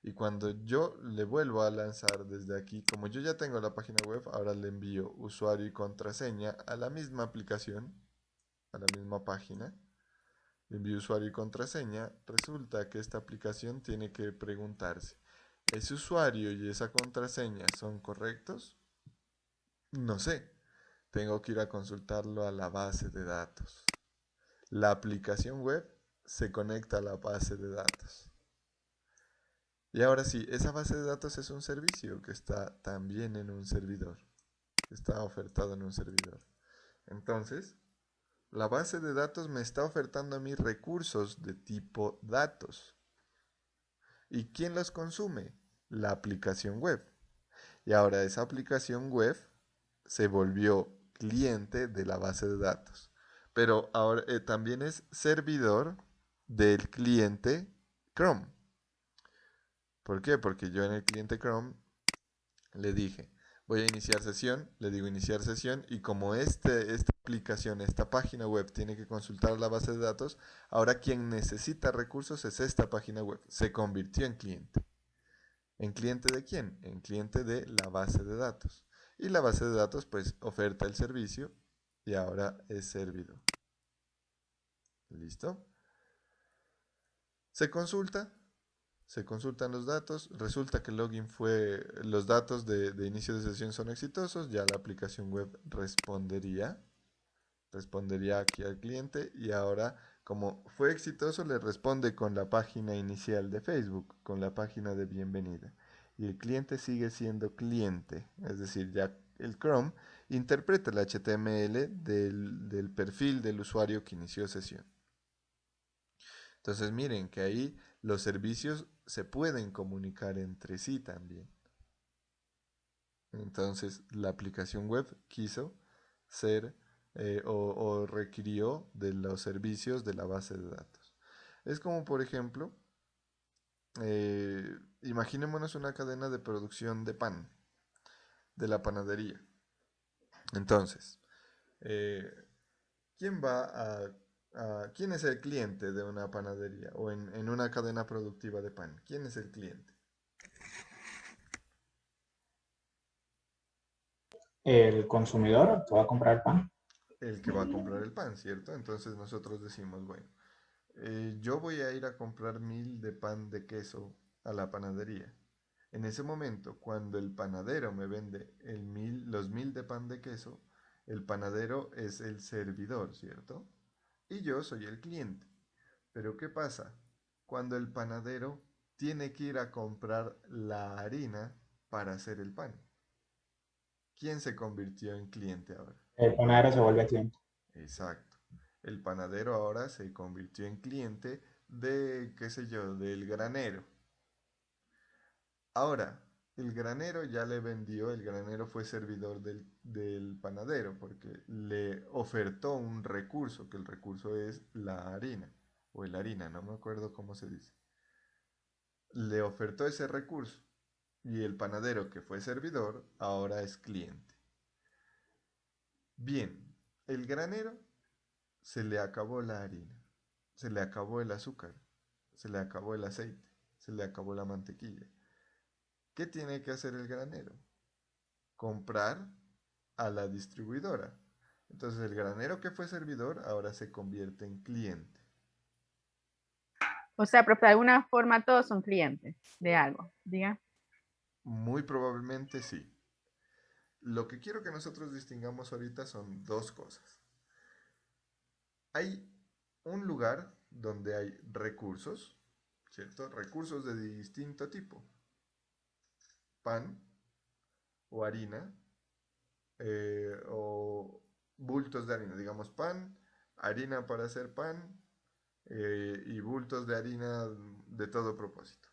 Y cuando yo le vuelvo a lanzar desde aquí, como yo ya tengo la página web, ahora le envío usuario y contraseña a la misma aplicación, a la misma página. Le envío usuario y contraseña. Resulta que esta aplicación tiene que preguntarse, ¿ese usuario y esa contraseña son correctos? No sé. Tengo que ir a consultarlo a la base de datos. La aplicación web se conecta a la base de datos. Y ahora sí, esa base de datos es un servicio que está también en un servidor. Está ofertado en un servidor. Entonces, la base de datos me está ofertando a mí recursos de tipo datos. ¿Y quién los consume? La aplicación web. Y ahora esa aplicación web se volvió cliente de la base de datos. Pero ahora también es servidor del cliente Chrome. ¿Por qué? Porque yo en el cliente Chrome le dije, voy a iniciar sesión, le digo iniciar sesión y como esta aplicación, esta página web tiene que consultar la base de datos, ahora quien necesita recursos es esta página web. Se convirtió en cliente. ¿En cliente de quién? En cliente de la base de datos. Y la base de datos pues oferta el servicio y ahora es servidor. ¿Listo? Se consulta, se consultan los datos, resulta que el login los datos de inicio de sesión son exitosos, ya la aplicación web respondería aquí al cliente y ahora como fue exitoso le responde con la página inicial de Facebook, con la página de bienvenida. Y el cliente sigue siendo cliente, es decir, ya el Chrome interpreta el HTML del perfil del usuario que inició sesión. Entonces miren que ahí los servicios se pueden comunicar entre sí también. Entonces la aplicación web quiso ser o requirió de los servicios de la base de datos. Es como por ejemplo, imaginémonos una cadena de producción de pan, de la panadería. Entonces, eh, ¿quién va quién es el cliente de una panadería o en una cadena productiva de pan? ¿Quién es el cliente? El consumidor que va a comprar el pan. El que va a comprar el pan, ¿cierto? Entonces nosotros decimos, bueno, yo voy a ir a comprar 1000 de pan de queso a la panadería. En ese momento, cuando el panadero me vende los 1000 de pan de queso, el panadero es el servidor, ¿cierto? Y yo soy el cliente. Pero ¿qué pasa? Cuando el panadero tiene que ir a comprar la harina para hacer el pan. ¿Quién se convirtió en cliente ahora? El panadero se vuelve cliente. Exacto. El panadero ahora se convirtió en cliente de, qué sé yo, del granero. Ahora, el granero ya le vendió, el granero fue servidor del panadero porque le ofertó un recurso, que el recurso es la harina, o el harina, no me acuerdo cómo se dice. Le ofertó ese recurso y el panadero que fue servidor ahora es cliente. Bien, el granero se le acabó la harina, se le acabó el azúcar, se le acabó el aceite, se le acabó la mantequilla. ¿Qué tiene que hacer el granero? Comprar a la distribuidora. Entonces el granero que fue servidor ahora se convierte en cliente. O sea, profe, de alguna forma todos son clientes de algo, diga. Muy probablemente sí. Lo que quiero que nosotros distingamos ahorita son dos cosas. Hay un lugar donde hay recursos, ¿cierto? Recursos de distinto tipo. Pan o harina o bultos de harina, digamos pan, harina para hacer pan y bultos de harina de todo propósito.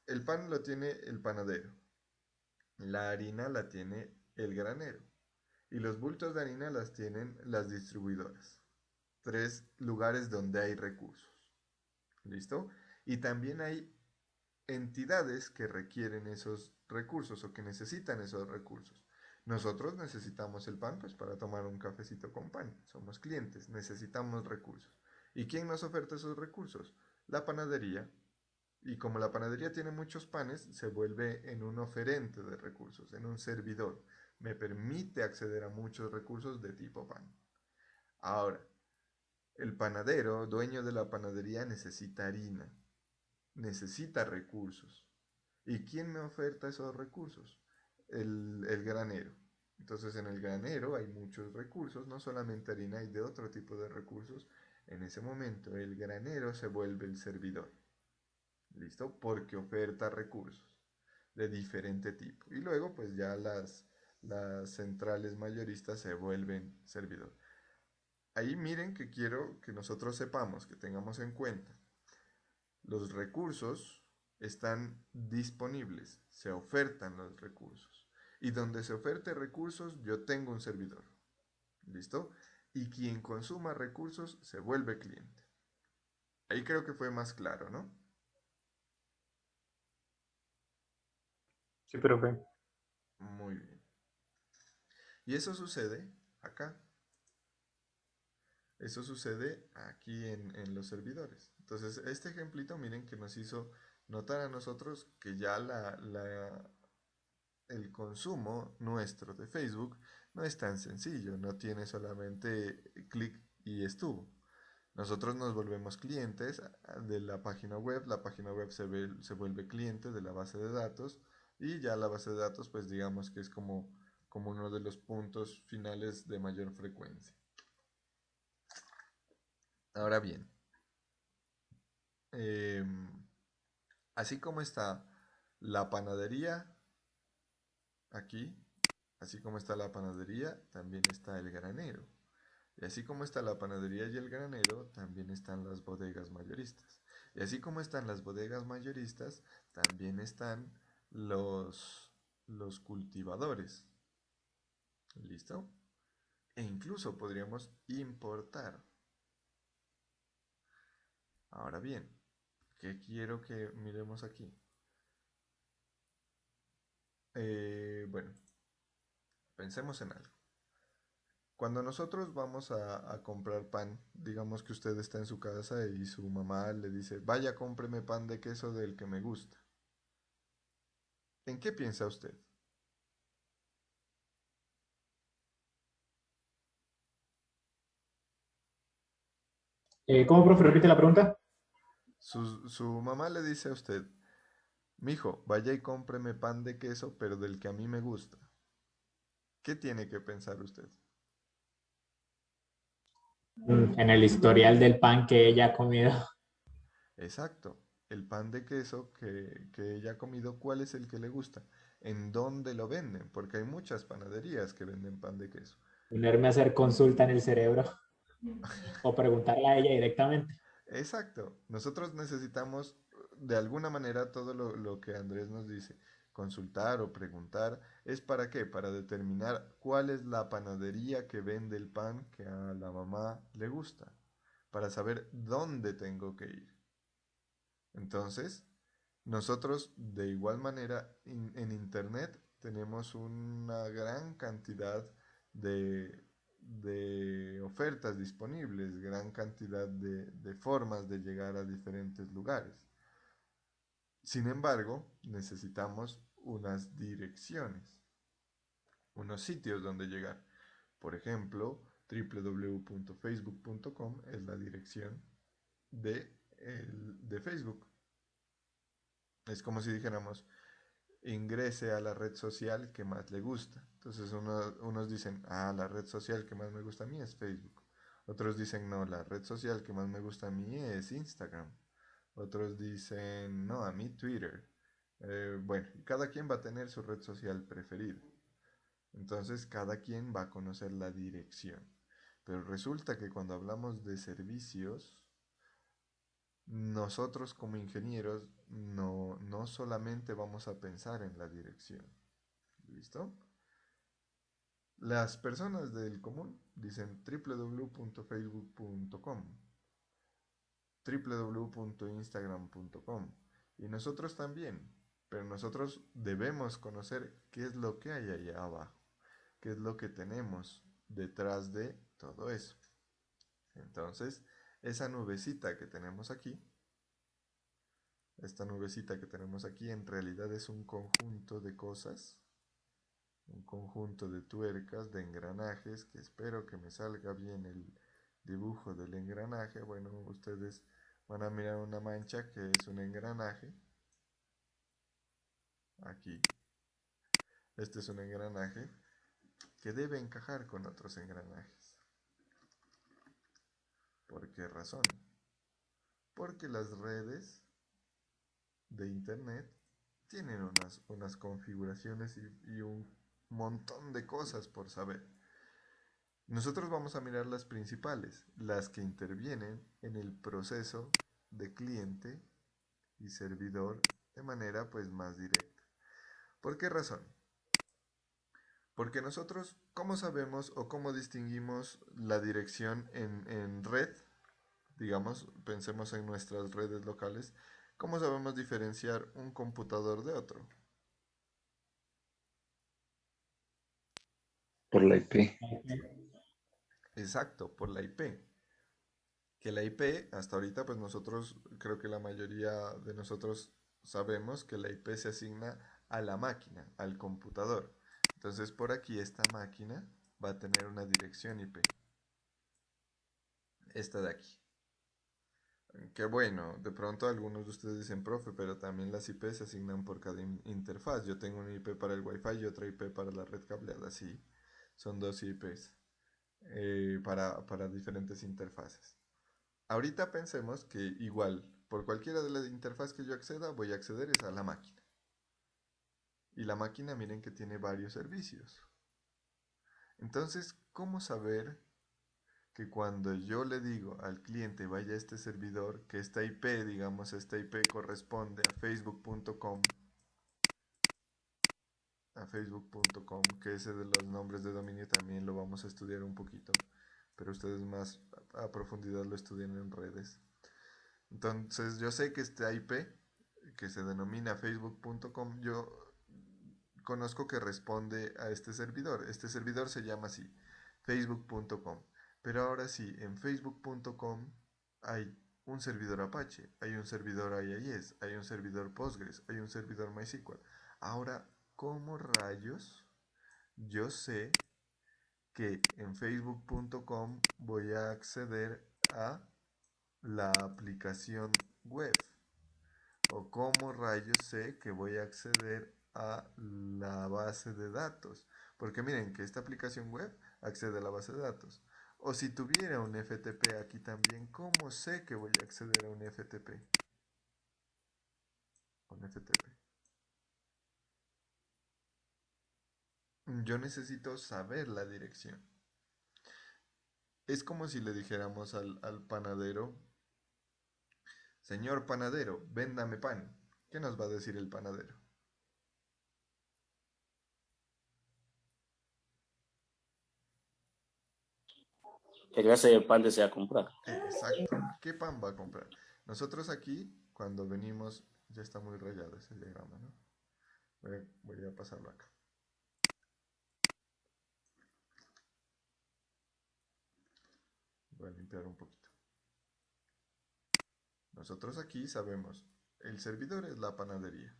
El pan lo tiene el panadero, la harina la tiene el granero Y los bultos de harina las tienen las distribuidoras. 3 lugares donde hay recursos. ¿Listo? Y también hay entidades que requieren esos recursos o que necesitan esos recursos. Nosotros necesitamos el pan pues para tomar un cafecito con pan. Somos clientes, necesitamos recursos. ¿Y quién nos oferta esos recursos? La panadería. Y como la panadería tiene muchos panes, se vuelve en un oferente de recursos, en un servidor. Me permite acceder a muchos recursos de tipo pan. Ahora, el panadero, dueño de la panadería, necesita harina, necesita recursos. ¿Y quién me oferta esos recursos? El granero. Entonces en el granero hay muchos recursos, no solamente harina, hay de otro tipo de recursos. En ese momento el granero se vuelve el servidor. ¿Listo? Porque oferta recursos de diferente tipo. Y luego pues ya las centrales mayoristas se vuelven servidor. Ahí miren que quiero que nosotros sepamos, que tengamos en cuenta. Los recursos están disponibles, se ofertan los recursos. Y donde se oferte recursos, yo tengo un servidor. ¿Listo? Y quien consuma recursos se vuelve cliente. Ahí creo que fue más claro, ¿no? Sí, profe. Muy bien. Y eso sucede acá. Eso sucede aquí en los servidores. Entonces, este ejemplito, miren que nos hizo notar a nosotros que ya el consumo nuestro de Facebook no es tan sencillo, no tiene solamente clic y estuvo. Nosotros nos volvemos clientes de la página web se vuelve cliente de la base de datos y ya la base de datos pues digamos que es como uno de los puntos finales de mayor frecuencia. Ahora bien, eh, así como está la panadería aquí, así como está la panadería, también está el granero. Y así como está la panadería y el granero, también están las bodegas mayoristas. Y así como están las bodegas mayoristas, también están los cultivadores. ¿Listo? E incluso podríamos importar. Ahora bien, ¿qué quiero que miremos aquí? Bueno, pensemos en algo. Cuando nosotros vamos a comprar pan, digamos que usted está en su casa y su mamá le dice, vaya, cómpreme pan de queso del que me gusta. ¿En qué piensa usted? ¿Cómo, profe? Repite la pregunta. Su mamá le dice a usted, mijo, vaya y cómpreme pan de queso, pero del que a mí me gusta. ¿Qué tiene que pensar usted? En el historial del pan que ella ha comido. Exacto, el pan de queso que ella ha comido, ¿cuál es el que le gusta? ¿En dónde lo venden? Porque hay muchas panaderías que venden pan de queso. Ponerme a hacer consulta en el cerebro o preguntarle a ella directamente. Exacto, nosotros necesitamos de alguna manera todo lo que Andrés nos dice, consultar o preguntar, ¿es para qué? Para determinar cuál es la panadería que vende el pan que a la mamá le gusta, para saber dónde tengo que ir. Entonces, nosotros de igual manera en Internet tenemos una gran cantidad de ofertas disponibles, gran cantidad de formas de llegar a diferentes lugares. Sin embargo, necesitamos unas direcciones, unos sitios donde llegar. Por ejemplo, www.facebook.com es la dirección de Facebook. Es como si dijéramos, ingrese a la red social que más le gusta. Entonces unos dicen, ah, la red social que más me gusta a mí es Facebook. Otros dicen, no, la red social que más me gusta a mí es Instagram. Otros dicen, no, a mí Twitter. Bueno, cada quien va a tener su red social preferida. Entonces cada quien va a conocer la dirección. Pero resulta que cuando hablamos de servicios, nosotros como ingenieros no solamente vamos a pensar en la dirección. ¿Listo? Las personas del común dicen www.facebook.com, www.instagram.com y nosotros también, pero nosotros debemos conocer qué es lo que hay allá abajo, qué es lo que tenemos detrás de todo eso. Entonces, esa nubecita que tenemos aquí, esta nubecita que tenemos aquí en realidad es un conjunto de cosas, un conjunto de tuercas, de engranajes, que espero que me salga bien el dibujo del engranaje. Bueno, ustedes van a mirar una mancha que es un engranaje. Aquí. Este es un engranaje que debe encajar con otros engranajes. ¿Por qué razón? Porque las redes de internet tienen unas configuraciones y un montón de cosas por saber. Nosotros vamos a mirar las principales, las que intervienen en el proceso de cliente y servidor de manera pues más directa. ¿Por qué razón? Porque nosotros, ¿cómo sabemos o cómo distinguimos la dirección en red? Digamos, pensemos en nuestras redes locales. ¿Cómo sabemos diferenciar un computador de otro? Por la IP. Exacto, por la IP. Que la IP, hasta ahorita, pues nosotros, creo que la mayoría de nosotros sabemos que la IP se asigna a la máquina, al computador. Entonces, por aquí esta máquina va a tener una dirección IP. Esta de aquí. Qué bueno, de pronto algunos de ustedes dicen, profe, pero también las IP se asignan por cada interfaz. Yo tengo una IP para el Wi-Fi y otra IP para la red cableada. Sí, son dos IPs para diferentes interfaces. Ahorita pensemos que igual, por cualquiera de las interfaces que yo acceda, voy a acceder a la máquina. Y la máquina, miren que tiene varios servicios. Entonces, ¿cómo saber que cuando yo le digo al cliente vaya a este servidor, que esta IP, digamos, esta IP corresponde a facebook.com, que ese de los nombres de dominio también lo vamos a estudiar un poquito, pero ustedes más a profundidad lo estudian en redes. Entonces yo sé que este IP, que se denomina facebook.com, yo conozco que responde a este servidor. Este servidor se llama así, facebook.com. Pero ahora sí, en facebook.com hay un servidor Apache, hay un servidor IIS, hay un servidor Postgres, hay un servidor MySQL. Ahora, ¿cómo rayos yo sé que en facebook.com voy a acceder a la aplicación web? ¿O cómo rayos sé que voy a acceder a la base de datos? Porque miren que esta aplicación web accede a la base de datos. O si tuviera un FTP aquí también, ¿cómo sé que voy a acceder a un FTP? Un FTP. Yo necesito saber la dirección. Es como si le dijéramos al panadero, señor panadero, véndame pan. ¿Qué nos va a decir el panadero? ¿Qué clase de pan desea comprar? Exacto. ¿Qué pan va a comprar? Nosotros aquí, cuando venimos, ya está muy rayado ese diagrama, ¿no? Voy a pasarlo acá. Voy a limpiar un poquito. Nosotros aquí sabemos, el servidor es la panadería.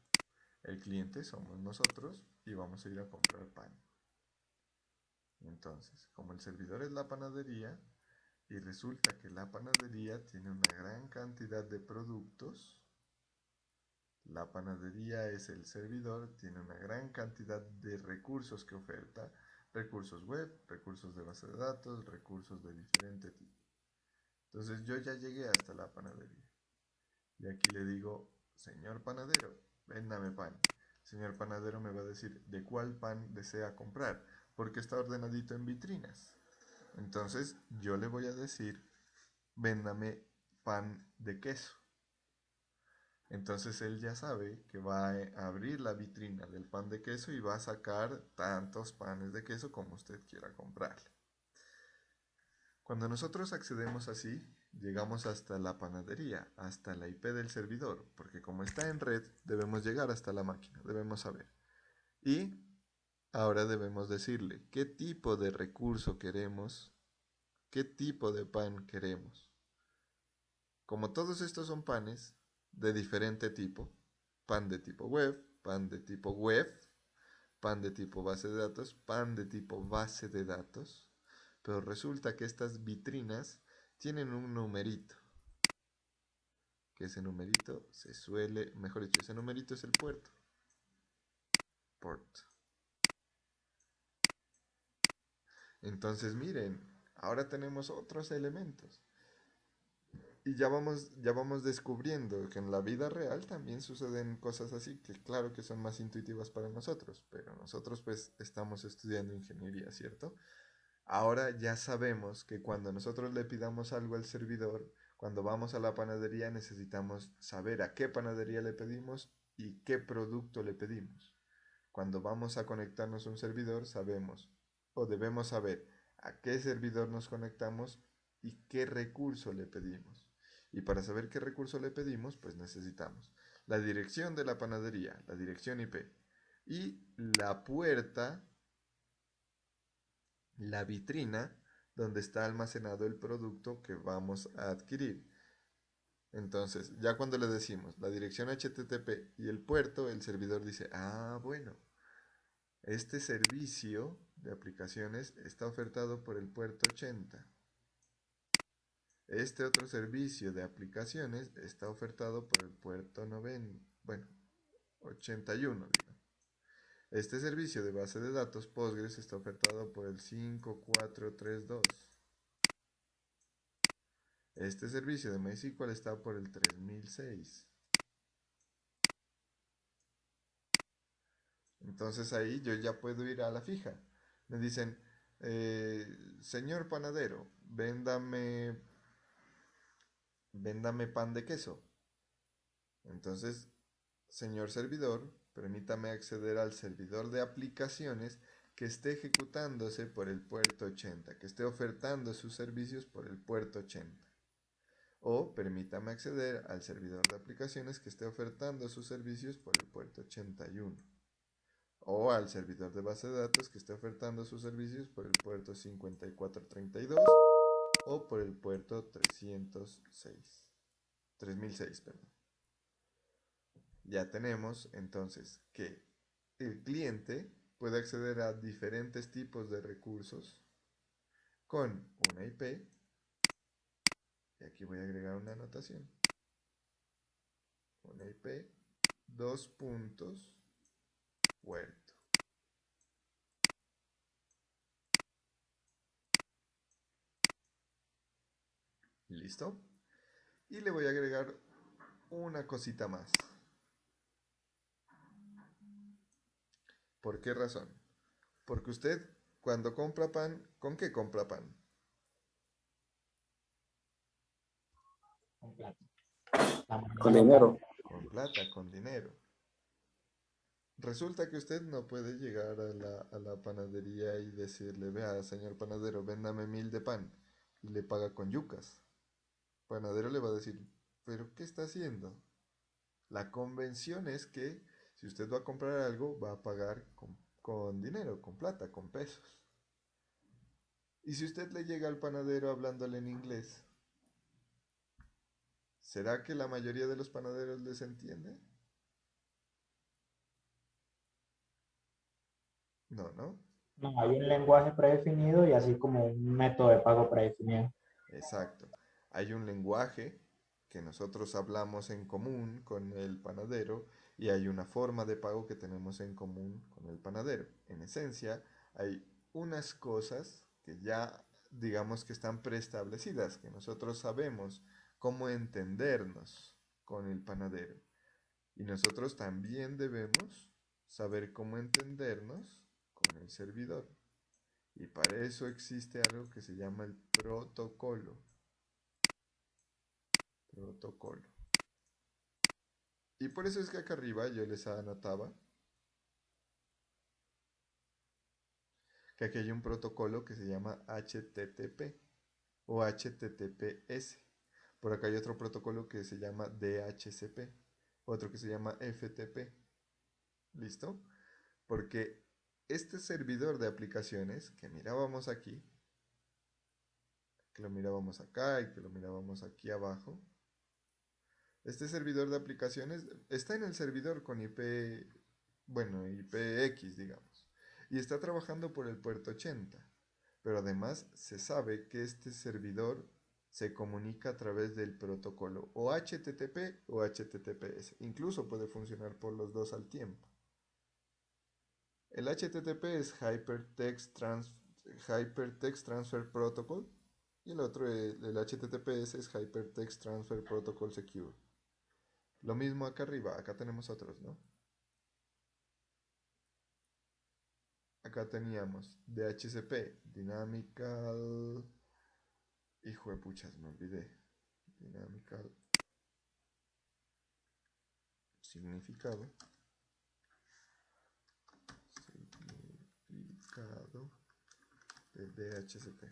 El cliente somos nosotros y vamos a ir a comprar pan. Entonces, como el servidor es la panadería y resulta que la panadería tiene una gran cantidad de productos, la panadería es el servidor, tiene una gran cantidad de recursos que oferta, recursos web, recursos de base de datos, recursos de diferente tipo. Entonces yo ya llegué hasta la panadería. Y aquí le digo, señor panadero, véndame pan. Señor panadero me va a decir de cuál pan desea comprar, porque está ordenadito en vitrinas. Entonces yo le voy a decir, véndame pan de queso. Entonces él ya sabe que va a abrir la vitrina del pan de queso y va a sacar tantos panes de queso como usted quiera comprarle. Cuando nosotros accedemos así, llegamos hasta la panadería, hasta la IP del servidor, porque como está en red, debemos llegar hasta la máquina, debemos saber. Y ahora debemos decirle qué tipo de recurso queremos, qué tipo de pan queremos. Como todos estos son panes de diferente tipo, pan de tipo web, pan de tipo web, pan de tipo base de datos, pan de tipo base de datos, pero resulta que estas vitrinas tienen un numerito, que ese numerito se suele, mejor dicho, ese numerito es el puerto, port. Entonces miren, ahora tenemos otros elementos. Y ya vamos descubriendo que en la vida real también suceden cosas así, que claro que son más intuitivas para nosotros, pero nosotros pues estamos estudiando ingeniería, ¿cierto? Ahora ya sabemos que cuando nosotros le pidamos algo al servidor, cuando vamos a la panadería necesitamos saber a qué panadería le pedimos y qué producto le pedimos. Cuando vamos a conectarnos a un servidor sabemos o debemos saber a qué servidor nos conectamos y qué recurso le pedimos. Y para saber qué recurso le pedimos, pues necesitamos la dirección de la panadería, la dirección IP y la puerta, la vitrina donde está almacenado el producto que vamos a adquirir. Entonces, ya cuando le decimos la dirección HTTP y el puerto, el servidor dice, ah, bueno, este servicio de aplicaciones está ofertado por el puerto 80. Este otro servicio de aplicaciones está ofertado por el puerto 90, bueno, 81, digo. Este servicio de base de datos Postgres está ofertado por el 5432. Este servicio de MySQL está por el 3006. Entonces ahí yo ya puedo ir a la fija. Me dicen, señor panadero, véndame pan de queso. Entonces, señor servidor, permítame acceder al servidor de aplicaciones que esté ejecutándose por el puerto 80, que esté ofertando sus servicios por el puerto 80. O permítame acceder al servidor de aplicaciones que esté ofertando sus servicios por el puerto 81. O al servidor de base de datos que esté ofertando sus servicios por el puerto 5432 o por el puerto 3006, perdón. Ya tenemos entonces que el cliente puede acceder a diferentes tipos de recursos con una IP, y aquí voy a agregar una anotación, una IP, dos puntos, puerto. ¿Listo? Y le voy a agregar una cosita más. ¿Por qué razón? Porque usted cuando compra pan, ¿con qué compra pan? Con plata. La Con moneda local. dinero. Con plata, con dinero. Resulta que usted no puede llegar a la panadería y decirle, vea, señor panadero, véndame 1000 de pan y le paga con yucas. Panadero le va a decir, pero ¿qué está haciendo? La convención es que si usted va a comprar algo, va a pagar con dinero, con plata, con pesos. Y si usted le llega al panadero hablándole en inglés, ¿será que la mayoría de los panaderos les entiende? No, ¿no? No, hay un lenguaje predefinido y así como un método de pago predefinido. Exacto. Hay un lenguaje que nosotros hablamos en común con el panadero y hay una forma de pago que tenemos en común con el panadero. En esencia, hay unas cosas que ya digamos que están preestablecidas, que nosotros sabemos cómo entendernos con el panadero. Y nosotros también debemos saber cómo entendernos con el servidor. Y para eso existe algo que se llama el protocolo. Protocolo. Y por eso es que acá arriba yo les anotaba que aquí hay un protocolo que se llama HTTP o HTTPS. Por acá hay otro protocolo que se llama DHCP, otro que se llama FTP. ¿Listo? Porque este servidor de aplicaciones que mirábamos aquí, que lo mirábamos acá y que lo mirábamos aquí abajo, este servidor de aplicaciones está en el servidor con IP, bueno, IPX, digamos, y está trabajando por el puerto 80. Pero además se sabe que este servidor se comunica a través del protocolo o HTTP o HTTPS. Incluso puede funcionar por los dos al tiempo. El HTTP es Hypertext Transfer Protocol y el otro, el HTTPS, es Hypertext Transfer Protocol Secure. Lo mismo acá arriba, acá tenemos otros, ¿no? Acá teníamos DHCP, Dynamical... Hijo de puchas, me olvidé. Dynamical significado. Significado de DHCP.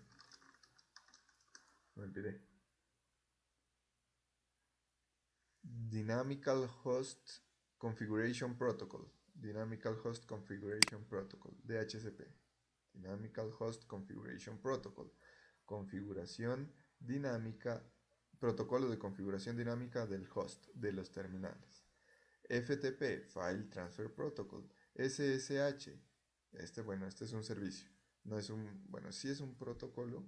Me olvidé. Dynamical Host Configuration Protocol. Dynamical Host Configuration Protocol. DHCP. Dynamical Host Configuration Protocol. Configuración dinámica. Protocolo de configuración dinámica del host, de los terminales. FTP, File Transfer Protocol. SSH. Este es un servicio. No es un, bueno, sí es un protocolo.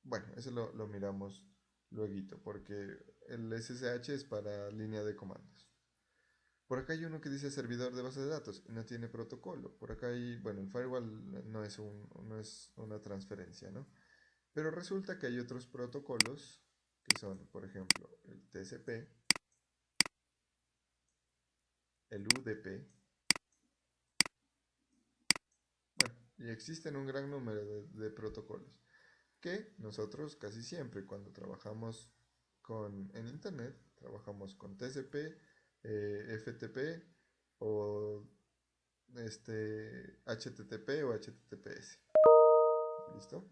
Bueno, eso lo miramos luego, porque el SSH es para línea de comandos. Por acá hay uno que dice servidor de base de datos y no tiene protocolo. Por acá hay, bueno, el firewall no es una transferencia, ¿no? Pero resulta que hay otros protocolos que son, por ejemplo, el TCP, el UDP. Bueno, y existen un gran número de protocolos que nosotros casi siempre cuando trabajamos en Internet, trabajamos con TCP, FTP o HTTP o HTTPS. ¿Listo?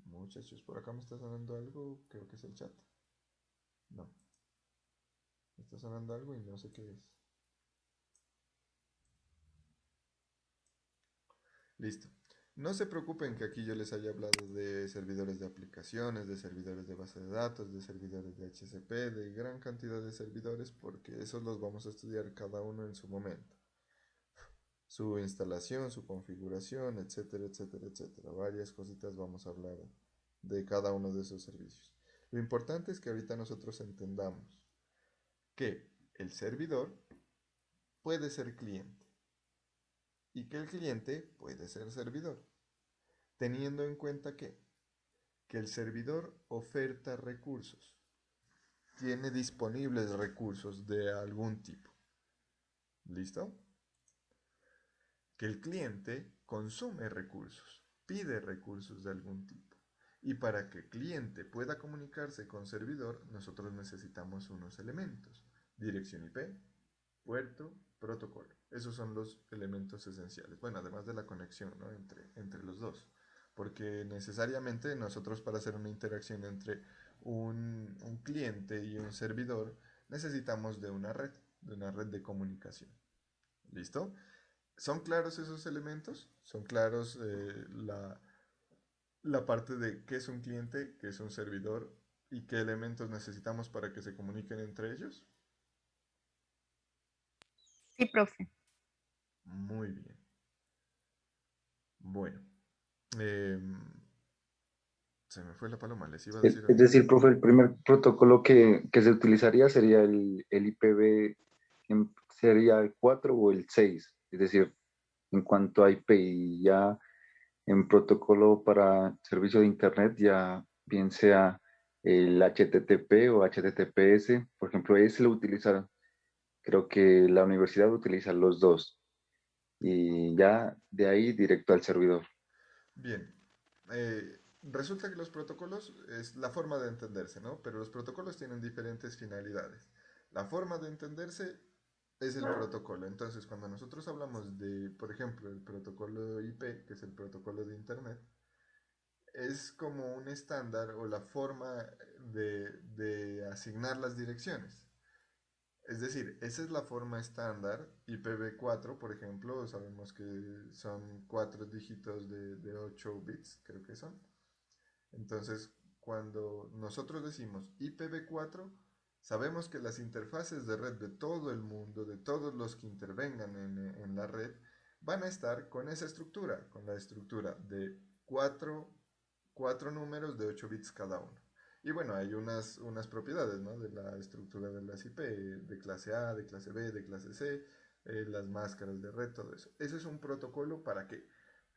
Muchachos, por acá me está sonando algo, creo que es el chat. No. Me está sonando algo y no sé qué es. Listo. No se preocupen que aquí yo les haya hablado de servidores de aplicaciones, de servidores de base de datos, de servidores de HCP, de gran cantidad de servidores, porque esos los vamos a estudiar cada uno en su momento. Su instalación, su configuración, etcétera, etcétera, etcétera. Varias cositas vamos a hablar de cada uno de esos servicios. Lo importante es que ahorita nosotros entendamos que el servidor puede ser cliente y que el cliente puede ser servidor, teniendo en cuenta que el servidor oferta recursos, tiene disponibles recursos de algún tipo. ¿Listo? Que el cliente consume recursos, pide recursos de algún tipo. Y para que el cliente pueda comunicarse con servidor, nosotros necesitamos unos elementos: dirección IP, puerto, protocolo. Esos son los elementos esenciales. Bueno, además de la conexión, ¿no? entre los dos. Porque necesariamente nosotros, para hacer una interacción entre un cliente y un servidor, necesitamos de una red de comunicación. ¿Listo? ¿Son claros esos elementos? ¿Son claros la parte de qué es un cliente, qué es un servidor y qué elementos necesitamos para que se comuniquen entre ellos? Sí, profe. Muy bien. Bueno. em, Se me fue la paloma, les iba a decir Es algo. decir, profe, el primer protocolo que se utilizaría sería el IPv, sería el 4 o el 6, es decir, en cuanto a IP, y ya en protocolo para servicio de Internet, ya bien sea el HTTP o HTTPS, por ejemplo, ese lo utilizaron. Creo que la universidad utiliza los dos y ya de ahí directo al servidor. Bien. Resulta que los protocolos es la forma de entenderse, ¿no? Pero los protocolos tienen diferentes finalidades. La forma de entenderse es el protocolo. Entonces, cuando nosotros hablamos de, por ejemplo, el protocolo IP, que es el protocolo de Internet, es como un estándar o la forma de asignar las direcciones. Es decir, esa es la forma estándar. IPv4, por ejemplo, sabemos que son 4 dígitos de 8 bits, creo que son. Entonces, cuando nosotros decimos IPv4, sabemos que las interfaces de red de todo el mundo, de todos los que intervengan en la red, van a estar con esa estructura, con la estructura de 4 números de 8 bits cada uno. Y bueno, hay unas propiedades, ¿no?, de la estructura de las IP, de clase A, de clase B, de clase C, las máscaras de red, todo eso. Ese es un protocolo para qué?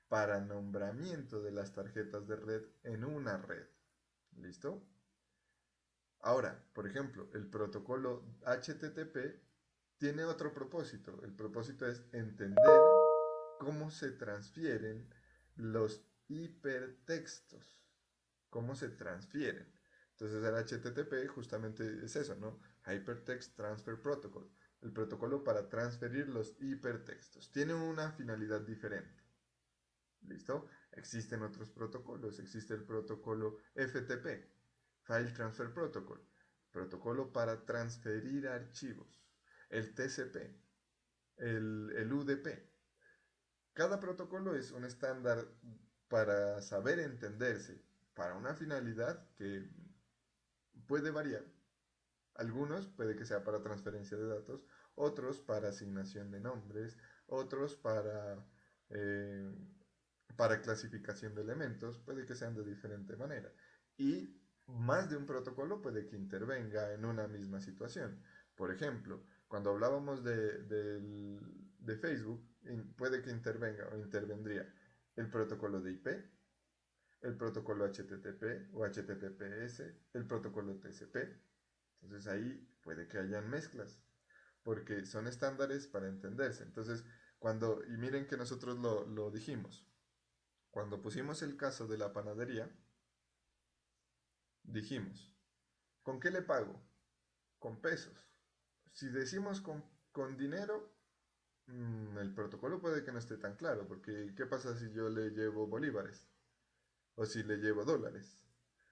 Para nombramiento de las tarjetas de red en una red. ¿Listo? Ahora, por ejemplo, el protocolo HTTP tiene otro propósito. El propósito es entender cómo se transfieren los hipertextos. Cómo se transfieren. Entonces el HTTP justamente es eso, ¿no? Hypertext Transfer Protocol. El protocolo para transferir los hipertextos. Tiene una finalidad diferente. ¿Listo? Existen otros protocolos. Existe el protocolo FTP, File Transfer Protocol, protocolo para transferir archivos. El TCP, el UDP. Cada protocolo es un estándar para saber entenderse para una finalidad que puede variar. Algunos puede que sea para transferencia de datos, otros para asignación de nombres, otros eh, para clasificación de elementos, puede que sean de diferente manera. Y más de un protocolo puede que intervenga en una misma situación. Por ejemplo, cuando hablábamos de Facebook, puede que intervenga o intervendría el protocolo de IP, el protocolo HTTP o HTTPS, el protocolo TCP. Entonces ahí puede que hayan mezclas, porque son estándares para entenderse. Entonces, y miren que nosotros lo dijimos, cuando pusimos el caso de la panadería, dijimos, ¿con qué le pago? Con pesos. Si decimos con dinero, el protocolo puede que no esté tan claro, porque ¿qué pasa si yo le llevo bolívares? O si le llevo dólares,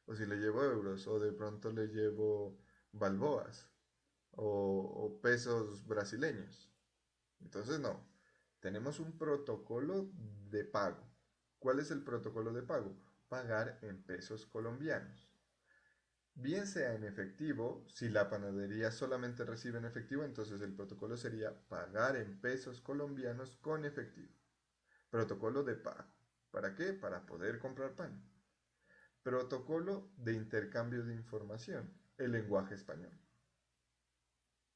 o si le llevo euros, o de pronto le llevo balboas, o pesos brasileños. Entonces no, tenemos un protocolo de pago. ¿Cuál es el protocolo de pago? Pagar en pesos colombianos. Bien sea en efectivo, si la panadería solamente recibe en efectivo, entonces el protocolo sería pagar en pesos colombianos con efectivo. Protocolo de pago. ¿Para qué? Para poder comprar pan. Protocolo de intercambio de información. El lenguaje español.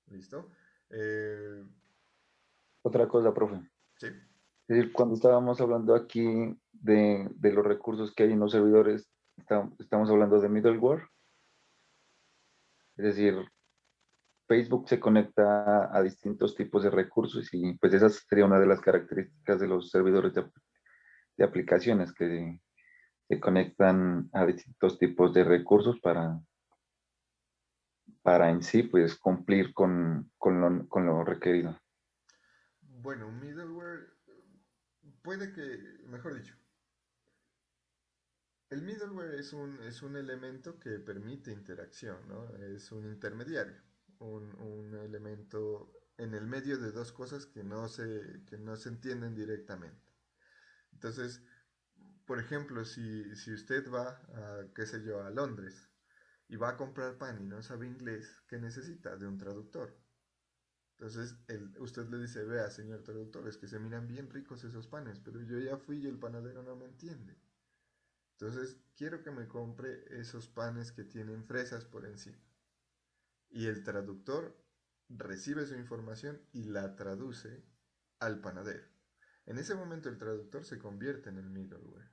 ¿Listo? Otra cosa, profe. Sí. Es decir, cuando estábamos hablando aquí de los recursos que hay en los servidores, estamos hablando de middleware. Es decir, Facebook se conecta a distintos tipos de recursos y pues esa sería una de las características de los servidores de aplicaciones que se conectan a distintos tipos de recursos para en sí pues cumplir con lo requerido. Bueno, un middleware puede que, mejor dicho, el middleware es un elemento que permite interacción, ¿no? Es un intermediario, un elemento en el medio de dos cosas que no se entienden directamente. Entonces, por ejemplo, si usted va a, qué sé yo, a Londres y va a comprar pan y no sabe inglés, ¿qué necesita? De un traductor. Entonces usted le dice, vea, señor traductor, es que se miran bien ricos esos panes, pero yo ya fui y el panadero no me entiende. Entonces quiero que me compre esos panes que tienen fresas por encima. Y el traductor recibe su información y la traduce al panadero. En ese momento el traductor se convierte en el middleware.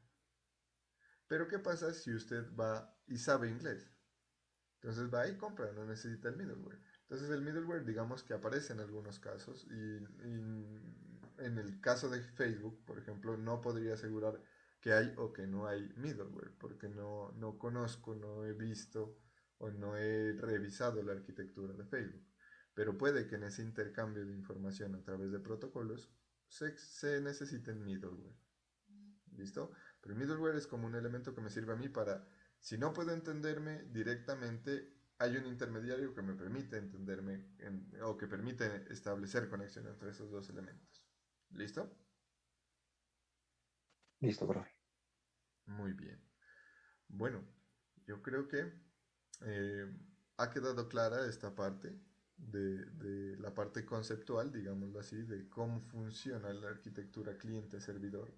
Pero ¿qué pasa si usted va y sabe inglés? Entonces va y compra, no necesita el middleware. Entonces el middleware digamos que aparece en algunos casos y en el caso de Facebook, por ejemplo, no podría asegurar que hay o que no hay middleware, porque no conozco, no he visto o no he revisado la arquitectura de Facebook. pero puede que en ese intercambio de información a través de protocolos se necesiten middleware. ¿Listo? Pero el middleware es como un elemento que me sirve a mí para, si no puedo entenderme directamente, hay un intermediario que me permite entenderme o que permite establecer conexión entre esos dos elementos. ¿Listo? Listo, profe. Muy bien. Bueno, yo creo que ha quedado clara esta parte de la parte conceptual, digámoslo así, de cómo funciona la arquitectura cliente-servidor.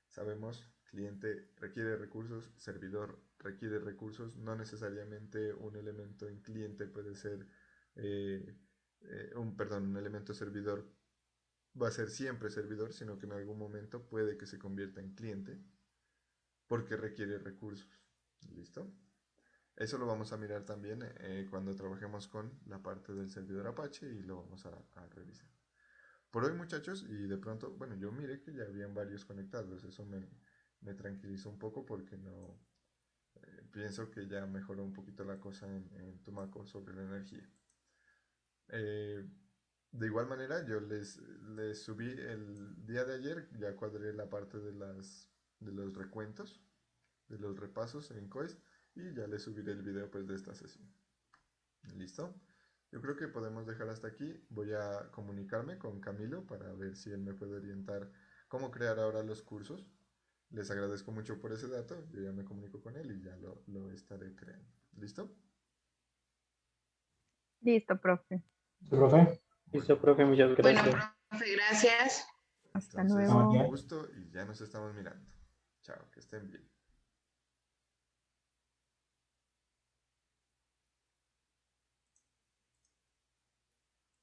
Sabemos, cliente requiere recursos, servidor requiere recursos, no necesariamente un elemento en cliente puede ser, un elemento servidor va a ser siempre servidor, sino que en algún momento puede que se convierta en cliente porque requiere recursos. ¿Listo? Eso lo vamos a mirar también cuando trabajemos con la parte del servidor Apache y lo vamos a revisar. Por hoy, muchachos, y de pronto, bueno, yo miré que ya habían varios conectados, eso me tranquilizó un poco porque no pienso que ya mejoró un poquito la cosa en Tumaco sobre la energía. De igual manera, yo les subí el día de ayer, ya cuadré la parte de los recuentos, de los repasos en COES, y ya les subiré el video pues de esta sesión. ¿Listo? Yo creo que podemos dejar hasta aquí. Voy a comunicarme con Camilo para ver si él me puede orientar cómo crear ahora los cursos. Les agradezco mucho por ese dato. Yo ya me comunico con él y ya lo estaré creando. ¿Listo? Listo, profe. Profe, Listo, profe, muchas Bueno, gracias. profe, gracias. Hasta Entonces, luego. un gusto y ya nos estamos mirando. Chao, que estén bien.